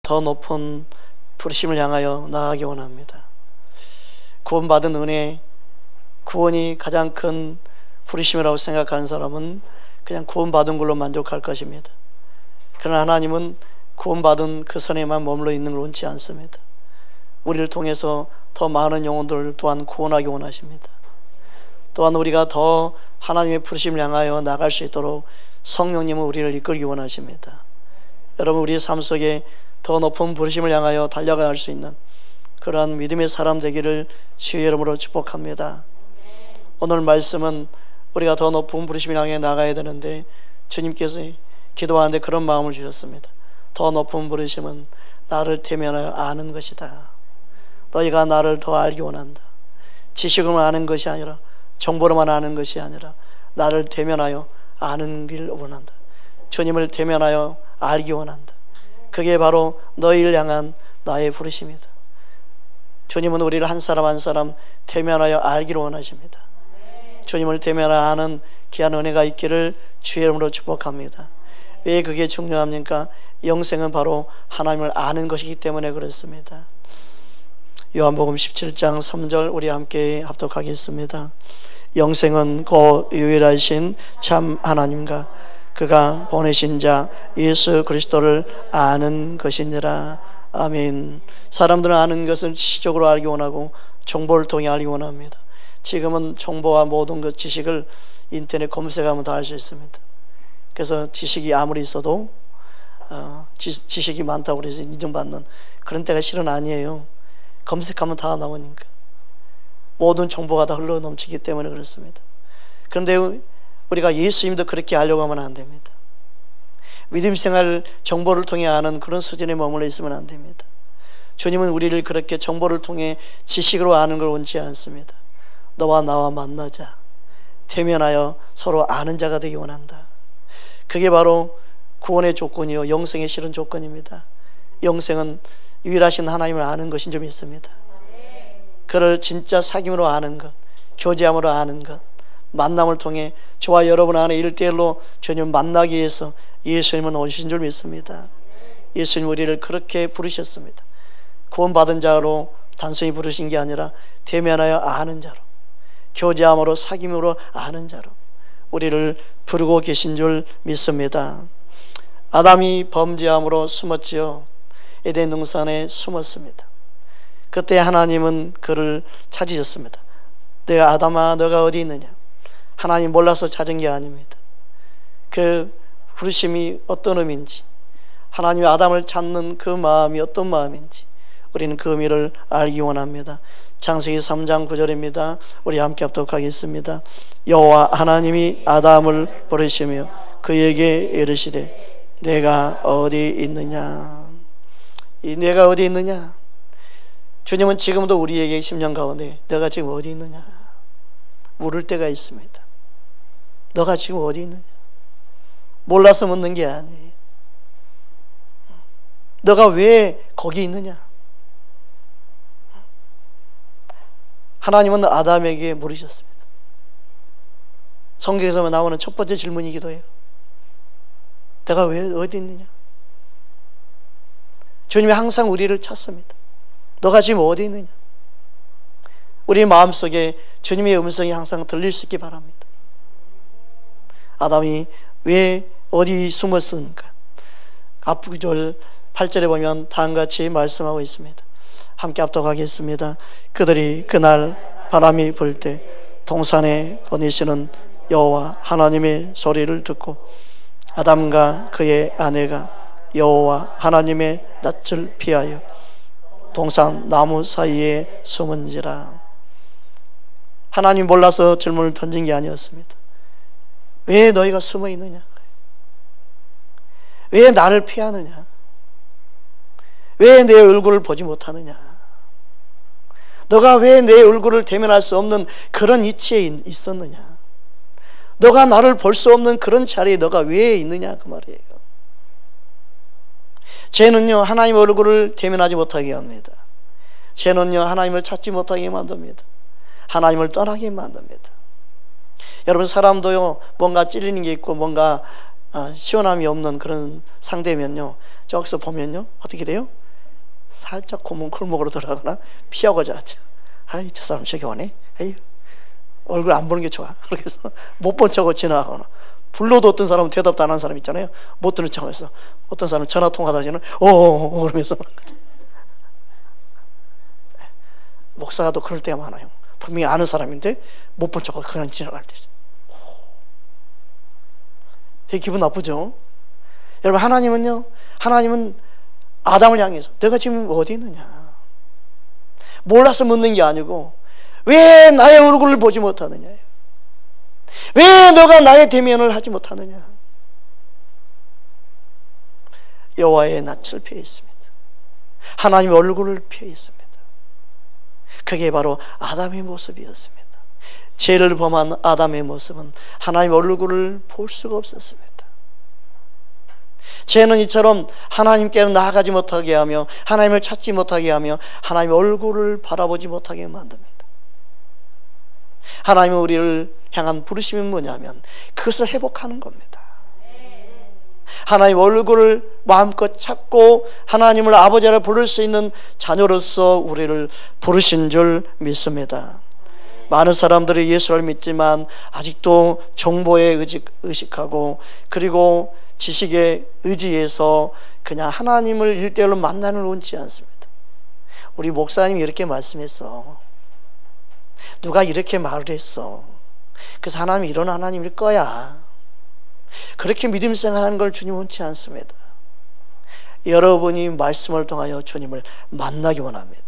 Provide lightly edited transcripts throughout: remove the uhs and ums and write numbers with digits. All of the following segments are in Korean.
더 높은 부르심을 향하여 나아가기 원합니다. 구원받은 은혜, 구원이 가장 큰 부르심이라고 생각하는 사람은 그냥 구원받은 걸로 만족할 것입니다. 그러나 하나님은 구원받은 그 선에만 머물러 있는 걸 원치 않습니다. 우리를 통해서 더 많은 영혼들을 또한 구원하기 원하십니다. 또한 우리가 더 하나님의 부르심을 향하여 나갈 수 있도록 성령님은 우리를 이끌기 원하십니다. 여러분, 우리의 삶 속에 더 높은 부르심을 향하여 달려갈 수 있는 그러한 믿음의 사람 되기를 주의 이름으로 축복합니다. 오늘 말씀은 우리가 더 높은 부르심을 향해 나가야 되는데 주님께서 기도하는데 그런 마음을 주셨습니다. 더 높은 부르심은 나를 대면하여 아는 것이다. 너희가 나를 더 알기 원한다. 지식으로만 아는 것이 아니라, 정보로만 아는 것이 아니라 나를 대면하여 아는 길 원한다. 주님을 대면하여 알기 원한다. 그게 바로 너희를 향한 나의 부르심이다. 주님은 우리를 한 사람 한 사람 대면하여 알기를 원하십니다. 주님을 대면하여 아는 귀한 은혜가 있기를 주의 이름으로 축복합니다. 왜 그게 중요합니까? 영생은 바로 하나님을 아는 것이기 때문에 그렇습니다. 요한복음 17장 3절 우리 함께 합독하겠습니다. 영생은 곧 유일하신 참 하나님과 그가 보내신 자 예수 그리스도를 아는 것이니라. 아멘. 사람들은 아는 것을 지식적으로 알기 원하고 정보를 통해 알기 원합니다. 지금은 정보와 모든 것 지식을 인터넷 검색하면 다 알 수 있습니다. 그래서 지식이 아무리 있어도 지식이 많다고 해서 인정받는 그런 때가 실은 아니에요. 검색하면 다 나오니까 모든 정보가 다 흘러 넘치기 때문에 그렇습니다. 그런데 우리가 예수님도 그렇게 알려고 하면 안 됩니다. 믿음 생활 정보를 통해 아는 그런 수준에 머물러 있으면 안 됩니다. 주님은 우리를 그렇게 정보를 통해 지식으로 아는 걸 원치 않습니다. 너와 나와 만나자, 대면하여 서로 아는 자가 되기 원한다. 그게 바로 구원의 조건이요 영생의 실은 조건입니다. 영생은 유일하신 하나님을 아는 것인 점이 있습니다. 그를 진짜 사귐으로 아는 것, 교제함으로 아는 것, 만남을 통해 저와 여러분 안에 1대1로 주님 만나기 위해서 예수님은 오신 줄 믿습니다. 예수님 우리를 그렇게 부르셨습니다. 구원받은 자로 단순히 부르신 게 아니라 대면하여 아는 자로, 교제함으로 사귐으로 아는 자로 우리를 부르고 계신 줄 믿습니다. 아담이 범죄함으로 숨었지요. 에덴 동산에 숨었습니다. 그때 하나님은 그를 찾으셨습니다. 내가 아담아 너가 어디 있느냐? 하나님 몰라서 찾은 게 아닙니다. 그 부르심이 어떤 의미인지, 하나님이 아담을 찾는 그 마음이 어떤 마음인지 우리는 그 의미를 알기 원합니다. 창세기 3장 9절입니다. 우리 함께 합독하겠습니다. 여호와 하나님이 아담을 부르시며 그에게 이르시되 내가 어디 있느냐? 이 내가 어디 있느냐? 주님은 지금도 우리에게 심령 가운데 내가 지금 어디 있느냐 물을 때가 있습니다. 너가 지금 어디 있느냐? 몰라서 묻는 게 아니에요. 너가 왜 거기 있느냐? 하나님은 아담에게 물으셨습니다. 성경에서 나오는 첫 번째 질문이기도 해요. 내가 왜 어디 있느냐? 주님이 항상 우리를 찾습니다. 너가 지금 어디 있느냐? 우리 마음속에 주님의 음성이 항상 들릴 수 있기 바랍니다. 아담이 왜 어디 숨었습니까? 앞 구절 8절에 보면 다음같이 말씀하고 있습니다. 함께 합독하겠습니다. 그들이 그날 바람이 불 때 동산에 거니시는 여호와 하나님의 소리를 듣고 아담과 그의 아내가 여호와 하나님의 낯을 피하여 동산 나무 사이에 숨은지라. 하나님 몰라서 질문을 던진 게 아니었습니다. 왜 너희가 숨어 있느냐? 왜 나를 피하느냐? 왜 내 얼굴을 보지 못하느냐? 너가 왜 내 얼굴을 대면할 수 없는 그런 위치에 있었느냐? 너가 나를 볼 수 없는 그런 자리에 너가 왜 있느냐? 그 말이에요. 죄는요 하나님 얼굴을 대면하지 못하게 합니다. 죄는요 하나님을 찾지 못하게 만듭니다. 하나님을 떠나게 만듭니다. 여러분, 사람도요 뭔가 찔리는 게 있고 뭔가 시원함이 없는 그런 상대면요 저기서 보면요 어떻게 돼요? 살짝 골목으로 들어가거나 피하고자 하죠. 아이 저 사람 저기 오네. 에이 얼굴 안 보는 게 좋아. 그래서 못 본 척하고 지나가거나, 불러도 어떤 사람은 대답도 안 하는 사람 있잖아요. 못 듣는 척하면서. 어떤 사람은 전화 통화하다 저는 그러면서 목사가 또 그럴 때가 많아요. 분명히 아는 사람인데 못 본 척하고 그냥 지나갈 때 있어요. 되게 기분 나쁘죠? 여러분, 하나님은 아담을 향해서 내가 지금 어디 있느냐, 몰라서 묻는 게 아니고 왜 나의 얼굴을 보지 못하느냐, 왜 너가 나의 대면을 하지 못하느냐. 여호와의 낯을 피해 있습니다. 하나님의 얼굴을 피해 있습니다. 그게 바로 아담의 모습이었습니다. 죄를 범한 아담의 모습은 하나님의 얼굴을 볼 수가 없었습니다. 죄는 이처럼 하나님께는 나아가지 못하게 하며 하나님을 찾지 못하게 하며 하나님의 얼굴을 바라보지 못하게 만듭니다. 하나님은 우리를 향한 부르심이 뭐냐면 그것을 회복하는 겁니다. 하나님의 얼굴을 마음껏 찾고 하나님을 아버지라 부를 수 있는 자녀로서 우리를 부르신 줄 믿습니다. 많은 사람들이 예수를 믿지만 아직도 정보에 의식하고 그리고 지식에 의지해서 그냥 하나님을 일대일로 만나는 원치 않습니다. 우리 목사님이 이렇게 말씀했어. 누가 이렇게 말을 했어. 그래서 하나님이 이런 하나님일 거야. 그렇게 믿음 생활하는 걸 주님 원치 않습니다. 여러분이 말씀을 통하여 주님을 만나기 원합니다.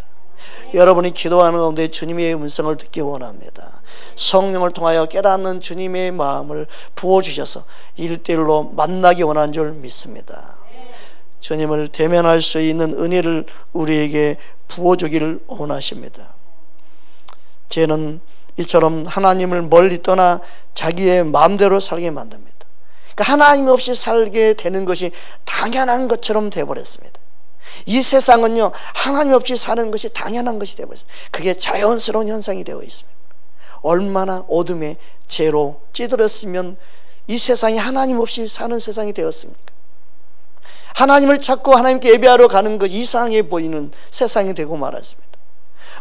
여러분이 기도하는 가운데 주님의 음성을 듣기 원합니다. 성령을 통하여 깨닫는 주님의 마음을 부어주셔서 1대1로 만나기 원하는 줄 믿습니다. 주님을 대면할 수 있는 은혜를 우리에게 부어주기를 원하십니다. 죄는 이처럼 하나님을 멀리 떠나 자기의 마음대로 살게 만듭니다. 그러니까 하나님 없이 살게 되는 것이 당연한 것처럼 되어버렸습니다. 이 세상은요, 하나님 없이 사는 것이 당연한 것이 되어버렸습니다. 그게 자연스러운 현상이 되어 있습니다. 얼마나 어둠의 죄로 찌들었으면 이 세상이 하나님 없이 사는 세상이 되었습니까? 하나님을 찾고 하나님께 예배하러 가는 것이 이상해 보이는 세상이 되고 말았습니다.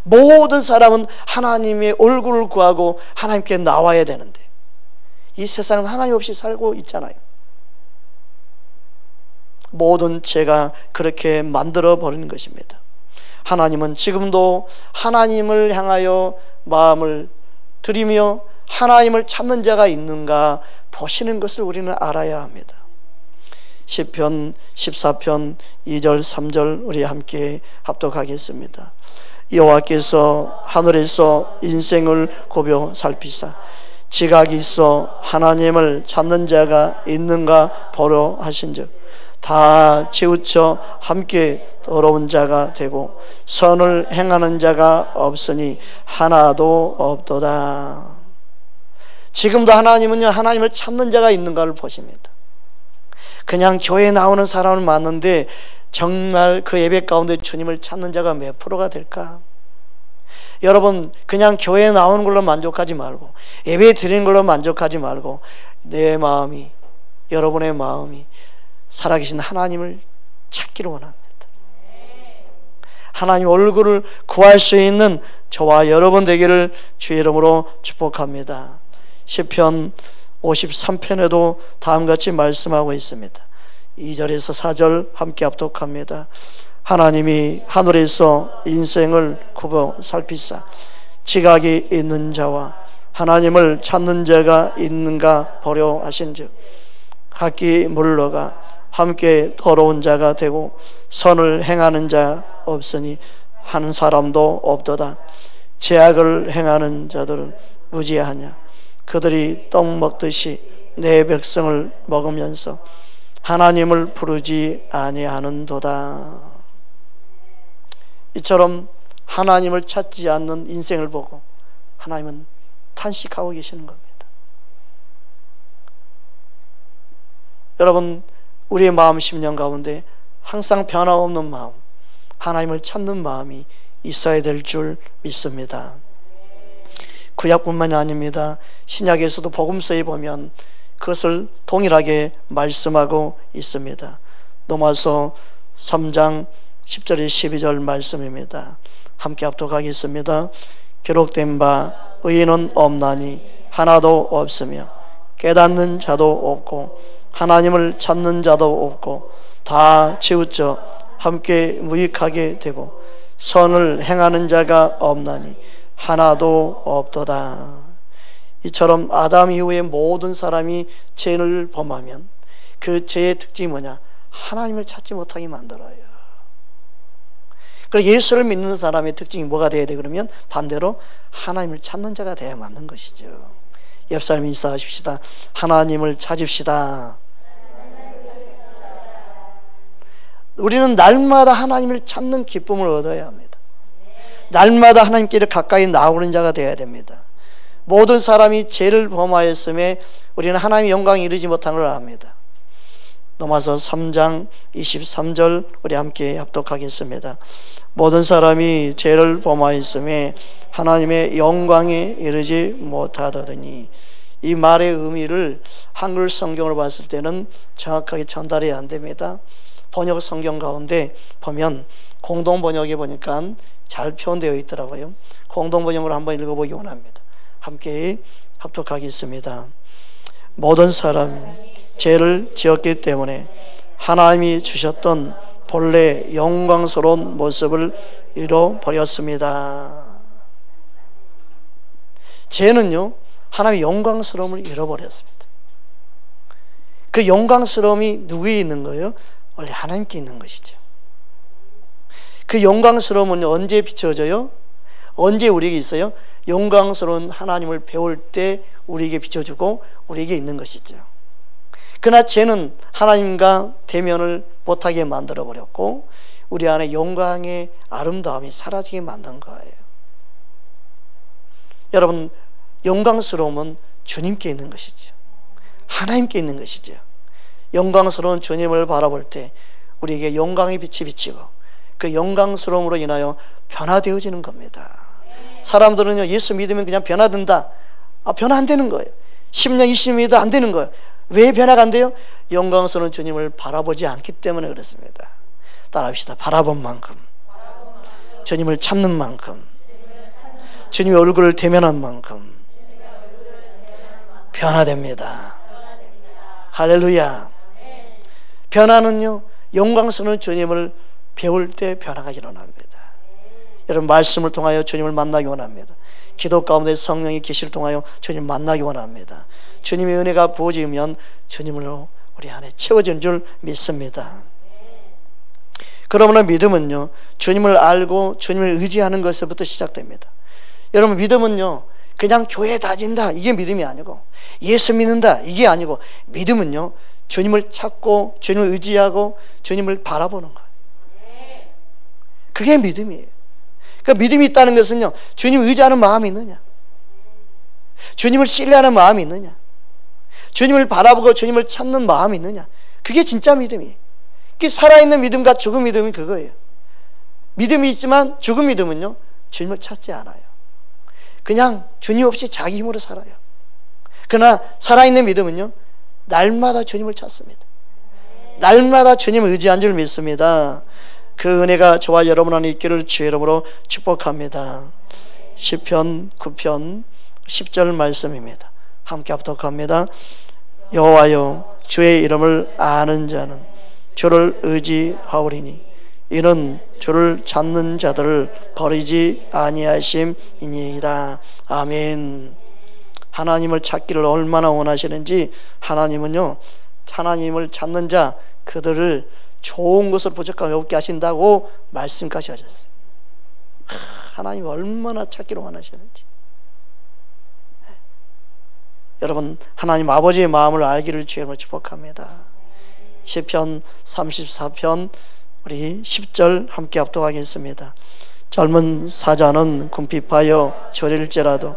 모든 사람은 하나님의 얼굴을 구하고 하나님께 나와야 되는데 이 세상은 하나님 없이 살고 있잖아요. 모든 죄가 그렇게 만들어 버리는 것입니다. 하나님은 지금도 하나님을 향하여 마음을 들이며 하나님을 찾는 자가 있는가 보시는 것을 우리는 알아야 합니다. 시편 14편 2절 3절 우리 함께 합독하겠습니다. 여호와께서 하늘에서 인생을 굽어 살피사 지각이 있어 하나님을 찾는 자가 있는가 보려 하신즉 다 치우쳐 함께 더러운 자가 되고 선을 행하는 자가 없으니 하나도 없도다. 지금도 하나님은요, 하나님을 찾는 자가 있는가를 보십니다. 그냥 교회에 나오는 사람은 많은데 정말 그 예배 가운데 주님을 찾는 자가 몇 프로가 될까? 여러분, 그냥 교회에 나오는 걸로 만족하지 말고 예배 드리는 걸로 만족하지 말고 내 마음이, 여러분의 마음이 살아계신 하나님을 찾기를 원합니다. 하나님 얼굴을 구할 수 있는 저와 여러분 되기를 주의 이름으로 축복합니다. 시편 53편에도 다음같이 말씀하고 있습니다. 2절에서 4절 함께 합독합니다. 하나님이 하늘에서 인생을 굽어 살피사 지각이 있는 자와 하나님을 찾는 자가 있는가 보려 하신즉 각기 물러가 함께 더러운 자가 되고 선을 행하는 자 없으니 한 사람도 없도다. 죄악을 행하는 자들은 무지하냐. 그들이 떡 먹듯이 내 백성을 먹으면서 하나님을 부르지 아니하는도다. 이처럼 하나님을 찾지 않는 인생을 보고 하나님은 탄식하고 계시는 겁니다. 여러분, 우리의 마음 심령 가운데 항상 변함없는 마음, 하나님을 찾는 마음이 있어야 될 줄 믿습니다. 구약뿐만이 아닙니다. 신약에서도 복음서에 보면 그것을 동일하게 말씀하고 있습니다. 로마서 3장 10절에 12절 말씀입니다. 함께 합독하겠습니다. 기록된 바 의인은 없나니 하나도 없으며 깨닫는 자도 없고 하나님을 찾는 자도 없고 다 치우쳐 함께 무익하게 되고 선을 행하는 자가 없나니 하나도 없도다. 이처럼 아담 이후에 모든 사람이 죄를 범하면 그 죄의 특징이 뭐냐? 하나님을 찾지 못하게 만들어요. 그래서 예수를 믿는 사람의 특징이 뭐가 돼야 돼? 그러면 반대로 하나님을 찾는 자가 돼야 맞는 것이죠. 옆 사람이 인사하십시다. 하나님을 찾읍시다. 우리는 날마다 하나님을 찾는 기쁨을 얻어야 합니다. 날마다 하나님께 가까이 나오는 자가 되어야 됩니다. 모든 사람이 죄를 범하였음에 우리는 하나님의 영광에 이르지 못한 걸 압니다. 로마서 3장 23절 우리 함께 합독하겠습니다. 모든 사람이 죄를 범하였음에 하나님의 영광에 이르지 못하더니, 이 말의 의미를 한글 성경으로 봤을 때는 정확하게 전달이 안 됩니다. 번역 성경 가운데 보면 공동 번역에 보니까 잘 표현되어 있더라고요. 공동 번역으로 한번 읽어보기 원합니다. 함께 합독하겠습니다. 모든 사람 죄를 지었기 때문에 하나님이 주셨던 본래 영광스러운 모습을 잃어버렸습니다. 죄는요, 하나님의 영광스러움을 잃어버렸습니다. 그 영광스러움이 누구에 있는 거예요? 원래 하나님께 있는 것이죠. 그 영광스러움은 언제 비춰져요? 언제 우리에게 있어요? 영광스러운 하나님을 배울 때 우리에게 비춰주고 우리에게 있는 것이죠. 그러나 죄는 하나님과 대면을 못하게 만들어버렸고 우리 안에 영광의 아름다움이 사라지게 만든 거예요. 여러분, 영광스러움은 주님께 있는 것이죠. 하나님께 있는 것이죠. 영광스러운 주님을 바라볼 때 우리에게 영광의 빛이 비치고 그 영광스러움으로 인하여 변화되어지는 겁니다. 사람들은요, 예수 믿으면 그냥 변화된다. 변화 안 되는 거예요. 10년, 20년이 안 되는 거예요. 왜 변화가 안 돼요? 영광스러운 주님을 바라보지 않기 때문에 그렇습니다. 따라합시다. 바라본 만큼, 주님을 찾는 만큼, 주님의 얼굴을 대면한 만큼 변화됩니다. 할렐루야. 변화는요, 영광스러운 주님을 배울 때 변화가 일어납니다. 여러분, 말씀을 통하여 주님을 만나기 원합니다. 기도 가운데 성령의 계시를 통하여 주님 만나기 원합니다. 주님의 은혜가 부어지면 주님으로 우리 안에 채워지는 줄 믿습니다. 그러므로 믿음은요, 주님을 알고 주님을 의지하는 것에서부터 시작됩니다. 여러분, 믿음은요, 그냥 교회 다닌다 이게 믿음이 아니고, 예수 믿는다 이게 아니고, 믿음은요, 주님을 찾고 주님을 의지하고 주님을 바라보는 거예요. 그게 믿음이에요. 그 믿음이 있다는 것은요, 주님을 의지하는 마음이 있느냐, 주님을 신뢰하는 마음이 있느냐, 주님을 바라보고 주님을 찾는 마음이 있느냐, 그게 진짜 믿음이에요. 그게 살아있는 믿음과 죽은 믿음이 그거예요. 믿음이 있지만 죽은 믿음은요, 주님을 찾지 않아요. 그냥 주님 없이 자기 힘으로 살아요. 그러나 살아있는 믿음은요, 날마다 주님을 찾습니다. 날마다 주님을 의지한 줄 믿습니다. 그 은혜가 저와 여러분 안에 있기를 주의 이름으로 축복합니다. 시편 9편 10절 말씀입니다. 함께 합독합니다. 여호와여, 주의 이름을 아는 자는 주를 의지하오리니 이는 주를 찾는 자들을 버리지 아니하심이니이다. 아멘. 하나님을 찾기를 얼마나 원하시는지, 하나님은요, 하나님을 찾는 자 그들을 좋은 것으로 부족함이 없게 하신다고 말씀까지 하셨어요. 하나님이 얼마나 찾기를 원하시는지. 여러분, 하나님 아버지의 마음을 알기를 주님으로 축복합니다. 시편 34편 우리 10절 함께 합독하겠습니다. 젊은 사자는 궁핍하여 저릴지라도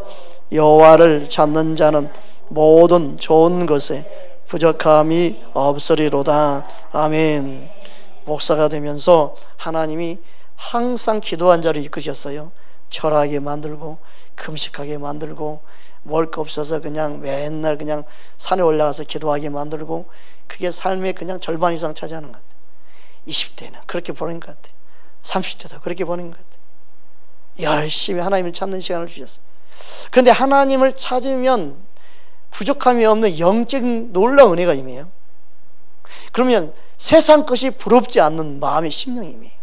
여호와를 찾는 자는 모든 좋은 것에 부족함이 없으리로다. 아멘. 목사가 되면서 하나님이 항상 기도한 자를 이끄셨어요. 철학하게 만들고 금식하게 만들고 먹을 거 없어서 그냥 맨날 그냥 산에 올라가서 기도하게 만들고, 그게 삶의 그냥 절반 이상 차지하는 것. 20대는 그렇게 보낸 것 같아요. 30대도 그렇게 보낸 것 같아요. 열심히 하나님을 찾는 시간을 주셨어요. 그런데 하나님을 찾으면 부족함이 없는 영적인 놀라운 은혜가 임해요. 그러면 세상 것이 부럽지 않는 마음의 심령이 임해요.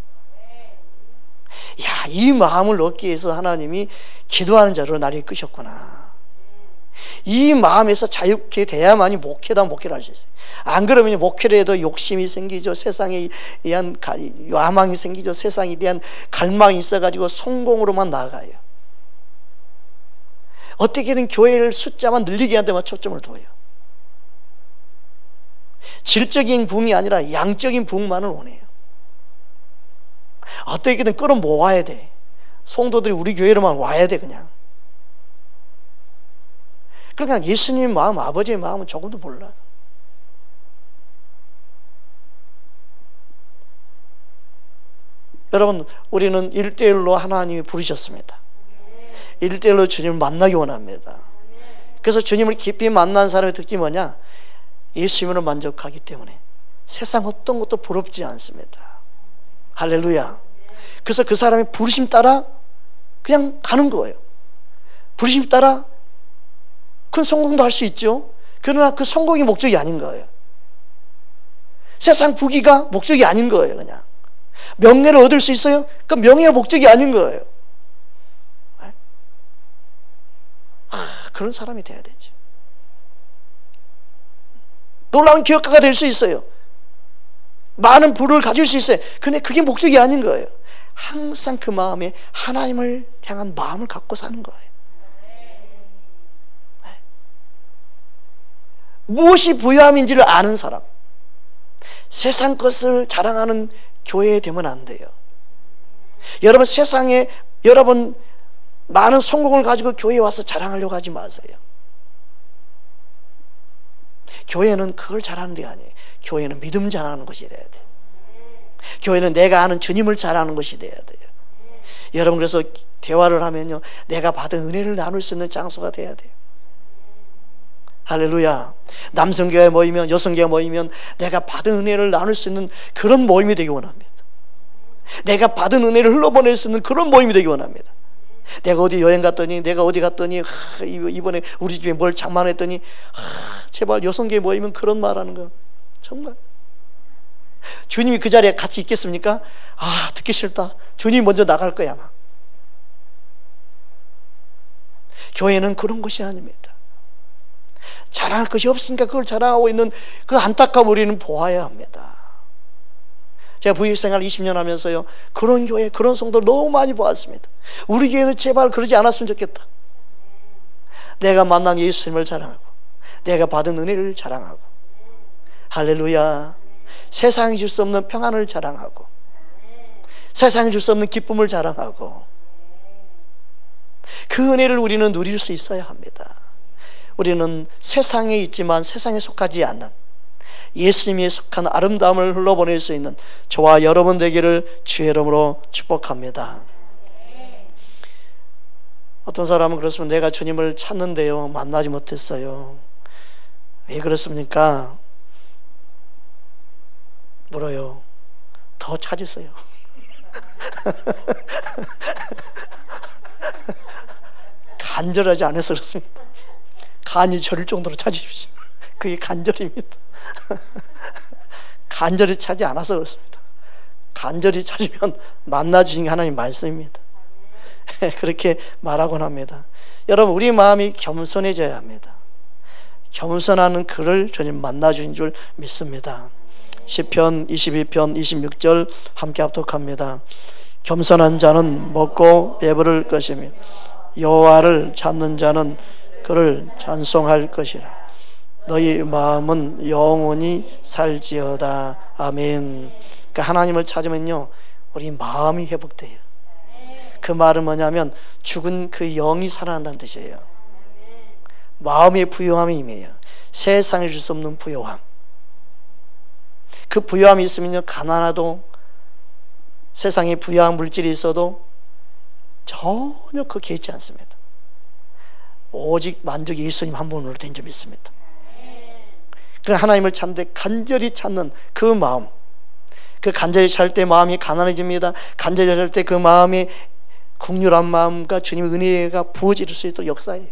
야, 이 마음을 얻기 위해서 하나님이 기도하는 자로 나를 이끄셨구나. 이 마음에서 자유케 돼야만이 목회를 할 수 있어요. 안 그러면 목회를 해도 욕심이 생기죠. 세상에 대한 야망이 생기죠. 세상에 대한 갈망이 있어가지고 성공으로만 나아가요. 어떻게든 교회를 숫자만 늘리게 하는 데만 초점을 둬요. 질적인 부흥이 아니라 양적인 부흥만을 원해요. 어떻게든 끌어모아야 돼. 성도들이 우리 교회로만 와야 돼. 그냥 그러니까 예수님의 마음, 아버지의 마음은 조금도 몰라. 여러분, 우리는 1대1로 하나님이 부르셨습니다. 1대1로 주님을 만나기 원합니다. 그래서 주님을 깊이 만난 사람의 특징이 뭐냐? 예수님으로 만족하기 때문에 세상 어떤 것도 부럽지 않습니다. 할렐루야. 그래서 그 사람의 부르심 따라 그냥 가는 거예요. 부르심 따라 큰 성공도 할 수 있죠. 그러나 그 성공이 목적이 아닌 거예요. 세상 부귀가 목적이 아닌 거예요. 그냥 명예를 얻을 수 있어요? 그 명예가 목적이 아닌 거예요. 그런 사람이 돼야 되죠. 놀라운 기업가가 될 수 있어요. 많은 부를 가질 수 있어요. 근데 그게 목적이 아닌 거예요. 항상 그 마음에 하나님을 향한 마음을 갖고 사는 거예요. 무엇이 부유함인지를 아는 사람, 세상 것을 자랑하는 교회에 되면 안 돼요. 여러분, 세상에 여러분 많은 성공을 가지고 교회에 와서 자랑하려고 하지 마세요. 교회는 그걸 자랑하는 데 아니에요. 교회는 믿음 자랑하는 것이 돼야 돼요. 교회는 내가 아는 주님을 자랑하는 것이 돼야 돼요. 여러분, 그래서 대화를 하면요, 내가 받은 은혜를 나눌 수 있는 장소가 돼야 돼요. 할렐루야. 남성교회 모이면, 여성교회 모이면 내가 받은 은혜를 나눌 수 있는 그런 모임이 되기 원합니다. 내가 받은 은혜를 흘러보낼 수 있는 그런 모임이 되기 원합니다. 내가 어디 여행 갔더니, 내가 어디 갔더니, 이번에 우리 집에 뭘 장만했더니, 제발 여성교회 모이면 그런 말 하는 거. 정말 주님이 그 자리에 같이 있겠습니까? 듣기 싫다. 주님이 먼저 나갈 거야 아마. 교회는 그런 것이 아닙니다. 자랑할 것이 없으니까 그걸 자랑하고 있는 그 안타까움 우리는 보아야 합니다. 제가 부익생활 20년 하면서요, 그런 교회, 그런 성도를 너무 많이 보았습니다. 우리 교회는 제발 그러지 않았으면 좋겠다. 내가 만난 예수님을 자랑하고 내가 받은 은혜를 자랑하고, 할렐루야. 세상이 줄 수 없는 평안을 자랑하고, 세상이 줄 수 없는 기쁨을 자랑하고, 그 은혜를 우리는 누릴 수 있어야 합니다. 우리는 세상에 있지만 세상에 속하지 않는, 예수님이 속한 아름다움을 흘러보낼 수 있는 저와 여러분 되기를 주의 이름으로 축복합니다. 어떤 사람은 그렇습니다. 내가 주님을 찾는데요, 만나지 못했어요. 왜 그렇습니까? 물어요. 더 찾으세요. 간절하지 않아서 그렇습니다. 간이 저릴 정도로 찾으십시오. 그게 간절입니다. 간절히 찾지 않아서 그렇습니다. 간절히 찾으면 만나주신 게 하나님 말씀입니다. 그렇게 말하곤 합니다. 여러분, 우리 마음이 겸손해져야 합니다. 겸손하는 그를 주님 만나주신 줄 믿습니다. 시편 22편 26절 함께 합독합니다. 겸손한 자는 먹고 배부를 것이며 여호와를 찾는 자는 그를 찬송할 것이라. 너희 마음은 영원히 살지어다. 아멘. 그러니까 하나님을 찾으면요, 우리 마음이 회복돼요. 그 말은 뭐냐면 죽은 그 영이 살아난다는 뜻이에요. 마음의 부요함이 임해요. 세상에 줄 수 없는 부요함. 그 부요함이 있으면요, 가난하도 세상에 부요한 물질이 있어도 전혀 그렇게 있지 않습니다. 오직 만족이 예수님 한 분으로 된 줄 믿습니다. 그러나 하나님을 찾는데 간절히 찾는 그 마음, 그 간절히 살 때 마음이 가난해집니다. 간절히 살 때 그 마음이 긍휼한 마음과 주님의 은혜가 부어질 수 있도록 역사해요.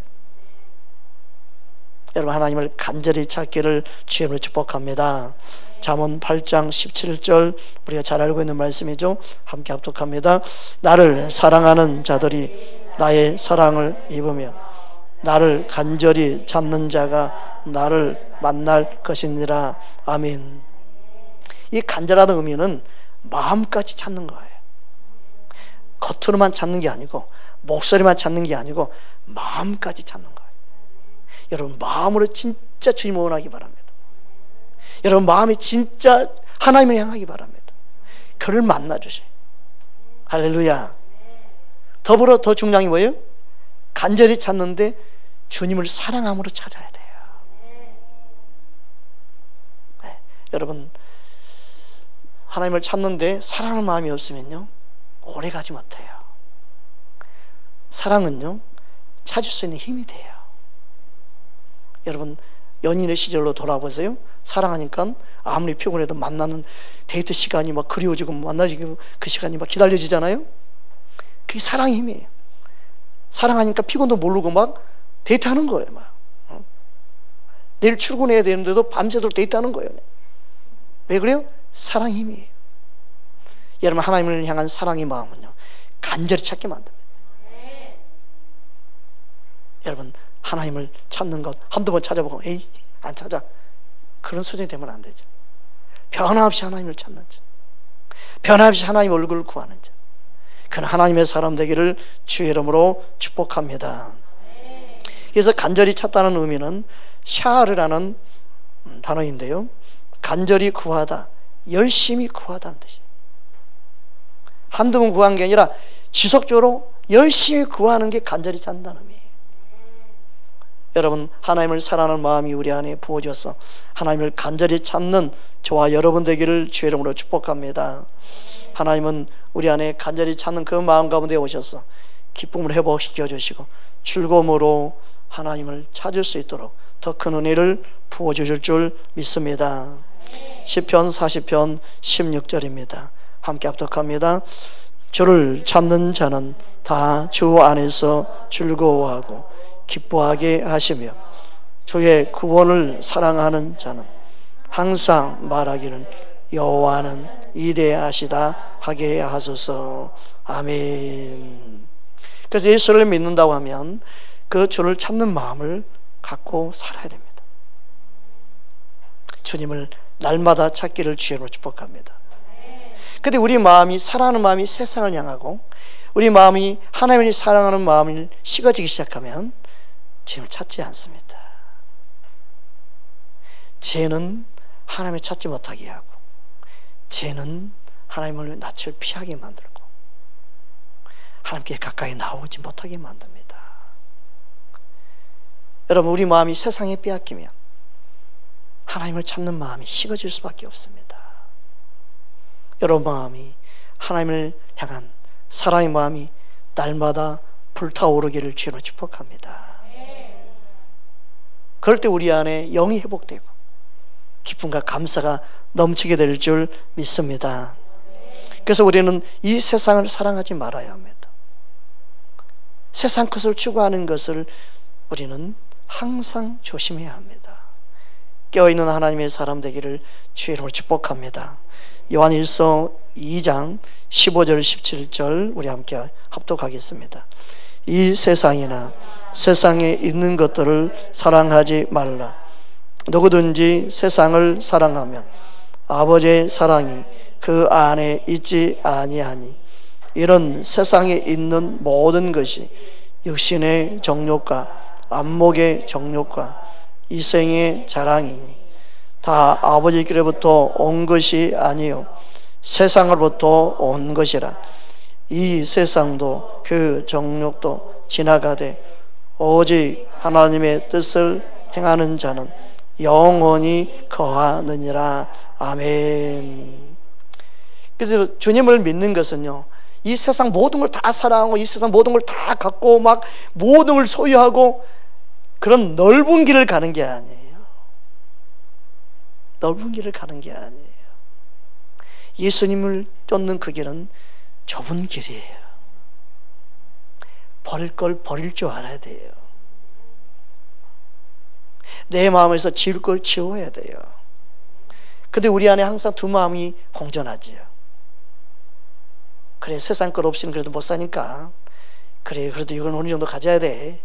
여러분, 하나님을 간절히 찾기를 주님으로 축복합니다. 잠언 8장 17절, 우리가 잘 알고 있는 말씀이죠. 함께 합독합니다. 나를 사랑하는 자들이 나의 사랑을 입으며 나를 간절히 찾는 자가 나를 만날 것이니라. 아멘. 이 간절하다는 의미는 마음까지 찾는 거예요. 겉으로만 찾는 게 아니고, 목소리만 찾는 게 아니고 마음까지 찾는 거예요. 여러분, 마음으로 진짜 주님을 원하기 바랍니다. 여러분, 마음이 진짜 하나님을 향하기 바랍니다. 그를 만나주세요. 할렐루야. 더불어 더 중요한 게 뭐예요? 간절히 찾는데 주님을 사랑함으로 찾아야 돼요. 네. 여러분, 하나님을 찾는데 사랑하는 마음이 없으면요, 오래 가지 못해요. 사랑은요, 찾을 수 있는 힘이 돼요. 여러분, 연인의 시절로 돌아보세요. 사랑하니까 아무리 피곤해도 만나는 데이트 시간이 막 그리워지고 만나지고 그 시간이 막 기다려지잖아요. 그게 사랑의 힘이에요. 사랑하니까 피곤도 모르고 막 데이트하는 거예요. 막. 내일 출근해야 되는데도 밤새도록 데이트하는 거예요. 왜 그래요? 사랑의 힘이에요. 여러분, 하나님을 향한 사랑의 마음은요, 간절히 찾게 만듭니다. 여러분, 하나님을 찾는 것 한두 번 찾아보고 에이 안 찾아, 그런 수준이 되면 안 되죠. 변함없이 하나님을 찾는 자, 변함없이 하나님 얼굴을 구하는 자, 그는 하나님의 사람 되기를 주의 이름으로 축복합니다. 그래서 간절히 찾다는 의미는 샤르라는 단어인데요, 간절히 구하다, 열심히 구하다는 뜻이에요. 한두 번 구한 게 아니라 지속적으로 열심히 구하는 게 간절히 찾는다는 의미예요. 여러분, 하나님을 사랑하는 마음이 우리 안에 부어져서 하나님을 간절히 찾는 저와 여러분 되기를 주의 이름으로 축복합니다. 하나님은 우리 안에 간절히 찾는 그 마음 가운데 오셔서 기쁨을 회복시켜 주시고 즐거움으로 하나님을 찾을 수 있도록 더 큰 은혜를 부어주실 줄 믿습니다. 시편 40편 16절입니다. 함께 합독합니다. 주를 찾는 자는 다 주 안에서 즐거워하고 기뻐하게 하시며 주의 구원을 사랑하는 자는 항상 말하기를 여호와는 위대하시다 하게 하소서. 아멘. 그래서 예수를 믿는다고 하면 그 주를 찾는 마음을 갖고 살아야 됩니다. 주님을 날마다 찾기를 주님으로 축복합니다. 근데 우리 마음이, 사랑하는 마음이 세상을 향하고 우리 마음이 하나님을 사랑하는 마음이 식어지기 시작하면 주님을 찾지 않습니다. 죄는 하나님을 찾지 못하게 하고, 죄는 하나님을 낯을 피하게 만들고 하나님께 가까이 나오지 못하게 만듭니다. 여러분, 우리 마음이 세상에 빼앗기면 하나님을 찾는 마음이 식어질 수밖에 없습니다. 여러분 마음이 하나님을 향한 사랑의 마음이 날마다 불타오르기를 주님으로 축복합니다. 그럴 때 우리 안에 영이 회복되고 기쁨과 감사가 넘치게 될 줄 믿습니다. 그래서 우리는 이 세상을 사랑하지 말아야 합니다. 세상 것을 추구하는 것을 우리는 항상 조심해야 합니다. 깨어있는 하나님의 사람 되기를 주의 이름으로 축복합니다. 요한일서 2장 15절 17절 우리 함께 합독하겠습니다. 이 세상이나 세상에 있는 것들을 사랑하지 말라. 누구든지 세상을 사랑하면 아버지의 사랑이 그 안에 있지 아니하니 이런 세상에 있는 모든 것이 육신의 정욕과 안목의 정욕과 이생의 자랑이니 다 아버지께로부터 온 것이 아니요 세상으로부터 온 것이라. 이 세상도 그 정욕도 지나가되 오직 하나님의 뜻을 행하는 자는 영원히 거하느니라. 아멘. 그래서 주님을 믿는 것은요, 이 세상 모든 걸 다 사랑하고 이 세상 모든 걸 다 갖고 막 모든 걸 소유하고 그런 넓은 길을 가는 게 아니에요. 넓은 길을 가는 게 아니에요. 예수님을 쫓는 그 길은 좁은 길이에요. 버릴 걸 버릴 줄 알아야 돼요. 내 마음에서 지울 걸 지워야 돼요. 근데 우리 안에 항상 두 마음이 공존하지요. 그래, 세상 것 없이는 그래도 못 사니까, 그래, 그래도 이건 어느 정도 가져야 돼.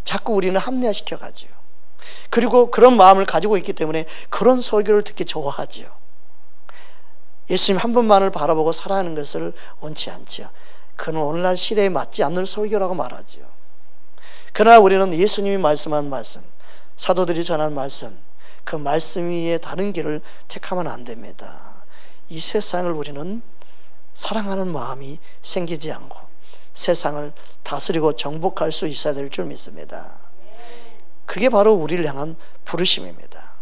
자꾸 우리는 합리화시켜 가지요. 그리고 그런 마음을 가지고 있기 때문에 그런 설교를 듣기 좋아하지요. 예수님 한 분만을 바라보고 살아가는 것을 원치 않지요. 그는 오늘날 시대에 맞지 않는 설교라고 말하지요. 그러나 우리는 예수님이 말씀한 말씀, 사도들이 전한 말씀, 그 말씀 위에 다른 길을 택하면 안 됩니다. 이 세상을 우리는 사랑하는 마음이 생기지 않고 세상을 다스리고 정복할 수 있어야 될 줄 믿습니다. 그게 바로 우리를 향한 부르심입니다.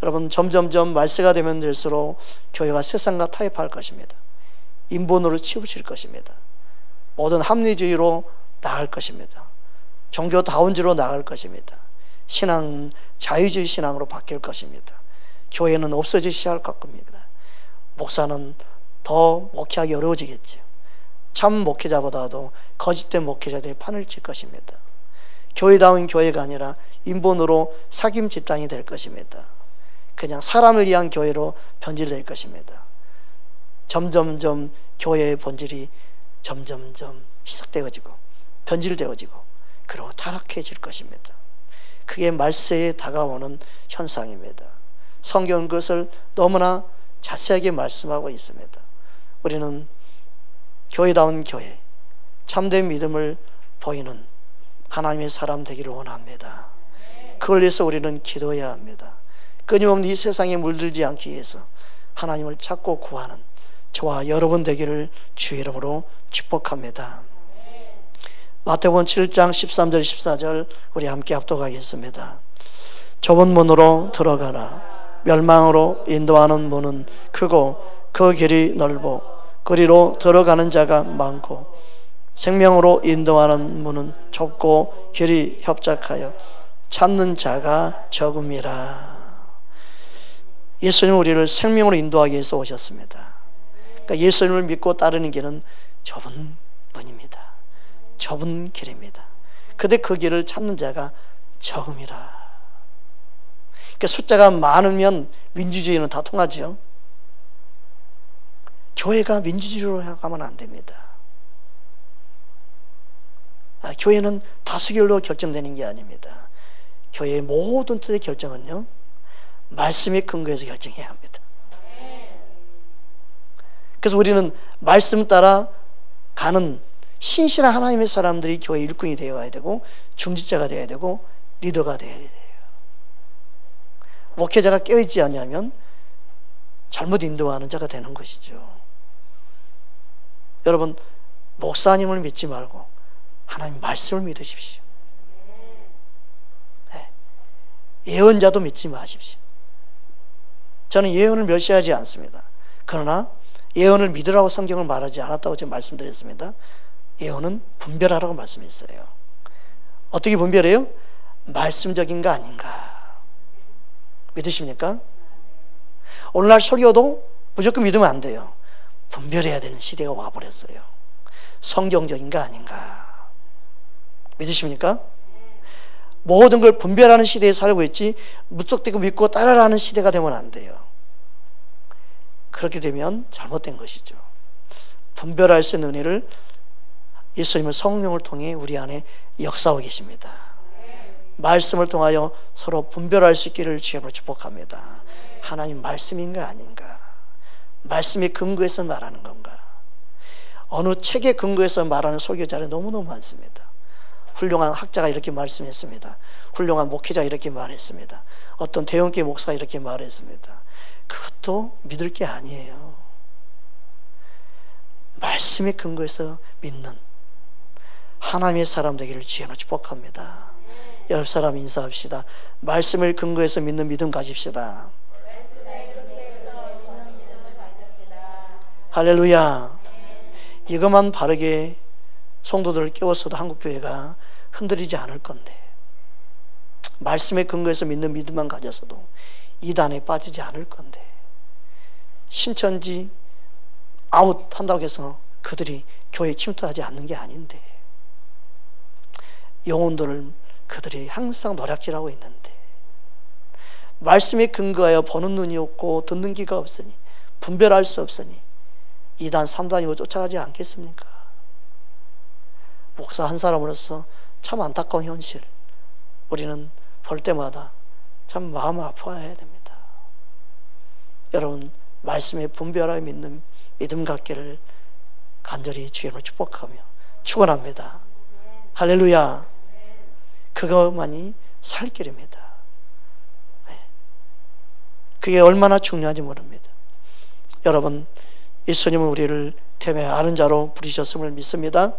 여러분, 점점점 말세가 되면 될수록 교회가 세상과 타협할 것입니다. 인본으로 치우칠 것입니다. 모든 합리주의로 나갈 것입니다. 종교다운주로 나갈 것입니다. 신앙은 자유주의 신앙으로 바뀔 것입니다. 교회는 없어지기 시작할 겁니다. 목사는 더 목회하기 어려워지겠죠. 참 목회자보다도 거짓된 목회자들이 판을 칠 것입니다. 교회다운 교회가 아니라 인본으로 사귐 집단이 될 것입니다. 그냥 사람을 위한 교회로 변질될 것입니다. 점점점 교회의 본질이 점점점 희석되어지고 변질되어지고 그리고 타락해질 것입니다. 그게 말세에 다가오는 현상입니다. 성경은 그것을 너무나 자세하게 말씀하고 있습니다. 우리는 교회다운 교회, 참된 믿음을 보이는 하나님의 사람 되기를 원합니다. 그걸 위해서 우리는 기도해야 합니다. 끊임없는 이 세상에 물들지 않기 위해서 하나님을 찾고 구하는 저와 여러분 되기를 주의 이름으로 축복합니다. 마태복음 7장 13절 14절 우리 함께 합독하겠습니다. 좁은 문으로 들어가라. 멸망으로 인도하는 문은 크고 그 길이 넓어 그리로 들어가는 자가 많고 생명으로 인도하는 문은 좁고 길이 협착하여 찾는 자가 적음이라. 예수님은 우리를 생명으로 인도하기 위해서 오셨습니다. 그러니까 예수님을 믿고 따르는 길은 좁은 문입니다. 좁은 길입니다. 근데 그 길을 찾는 자가 적음이라. 그러니까 숫자가 많으면 민주주의는 다 통하죠. 교회가 민주주의로 가면 안 됩니다. 교회는 다수결로 결정되는 게 아닙니다. 교회의 모든 뜻의 결정은요, 말씀의 근거에서 결정해야 합니다. 그래서 우리는 말씀 따라 가는 신실한 하나님의 사람들이 교회 일꾼이 되어야 되고 중직자가 되어야 되고 리더가 되어야 돼요. 목회자가 깨어있지 않냐면 잘못 인도하는 자가 되는 것이죠. 여러분, 목사님을 믿지 말고 하나님 말씀을 믿으십시오. 네. 예언자도 믿지 마십시오. 저는 예언을 멸시하지 않습니다. 그러나 예언을 믿으라고 성경을 말하지 않았다고 제가 말씀드렸습니다. 예언은 분별하라고 말씀했어요. 어떻게 분별해요? 말씀적인가 아닌가 믿으십니까? 오늘날 설교도 무조건 믿으면 안 돼요. 분별해야 되는 시대가 와버렸어요. 성경적인가 아닌가 믿으십니까? 모든 걸 분별하는 시대에 살고 있지 무턱대고 믿고 따라라는 시대가 되면 안 돼요. 그렇게 되면 잘못된 것이죠. 분별할 수 있는 은혜를 예수님의 성령을 통해 우리 안에 역사하고 계십니다. 말씀을 통하여 서로 분별할 수 있기를 주님으로 축복합니다. 하나님 말씀인가 아닌가, 말씀의 근거에서 말하는 건가, 어느 책의 근거에서 말하는 설교자는 너무너무 많습니다. 훌륭한 학자가 이렇게 말씀했습니다. 훌륭한 목회자가 이렇게 말했습니다. 어떤 대형교회 목사가 이렇게 말했습니다. 그것도 믿을 게 아니에요. 말씀의 근거에서 믿는 하나님의 사람 되기를 주님으로 축복합니다. 옆 사람 인사합시다. 말씀을 근거해서 믿는 믿음 가집시다. 할렐루야. 이것만 바르게 성도들을 깨웠어도 한국교회가 흔들리지 않을 건데, 말씀의 근거에서 믿는 믿음만 가졌어도 이단에 빠지지 않을 건데, 신천지 아웃 한다고 해서 그들이 교회에 침투하지 않는 게 아닌데, 영혼들을 그들이 항상 노략질하고 있는데, 말씀에 근거하여 보는 눈이 없고 듣는 귀가 없으니 분별할 수 없으니 2단 3단이고 쫓아가지 않겠습니까? 목사 한 사람으로서 참 안타까운 현실, 우리는 볼 때마다 참 마음 아파해야 됩니다. 여러분, 말씀에 분별하여 믿는 믿음 갖기를 간절히 주님을 축복하며 축원합니다. 할렐루야. 그것만이 살 길입니다. 그게 얼마나 중요한지 모릅니다. 여러분, 예수님은 우리를 태매 아는 자로 부르셨음을 믿습니다.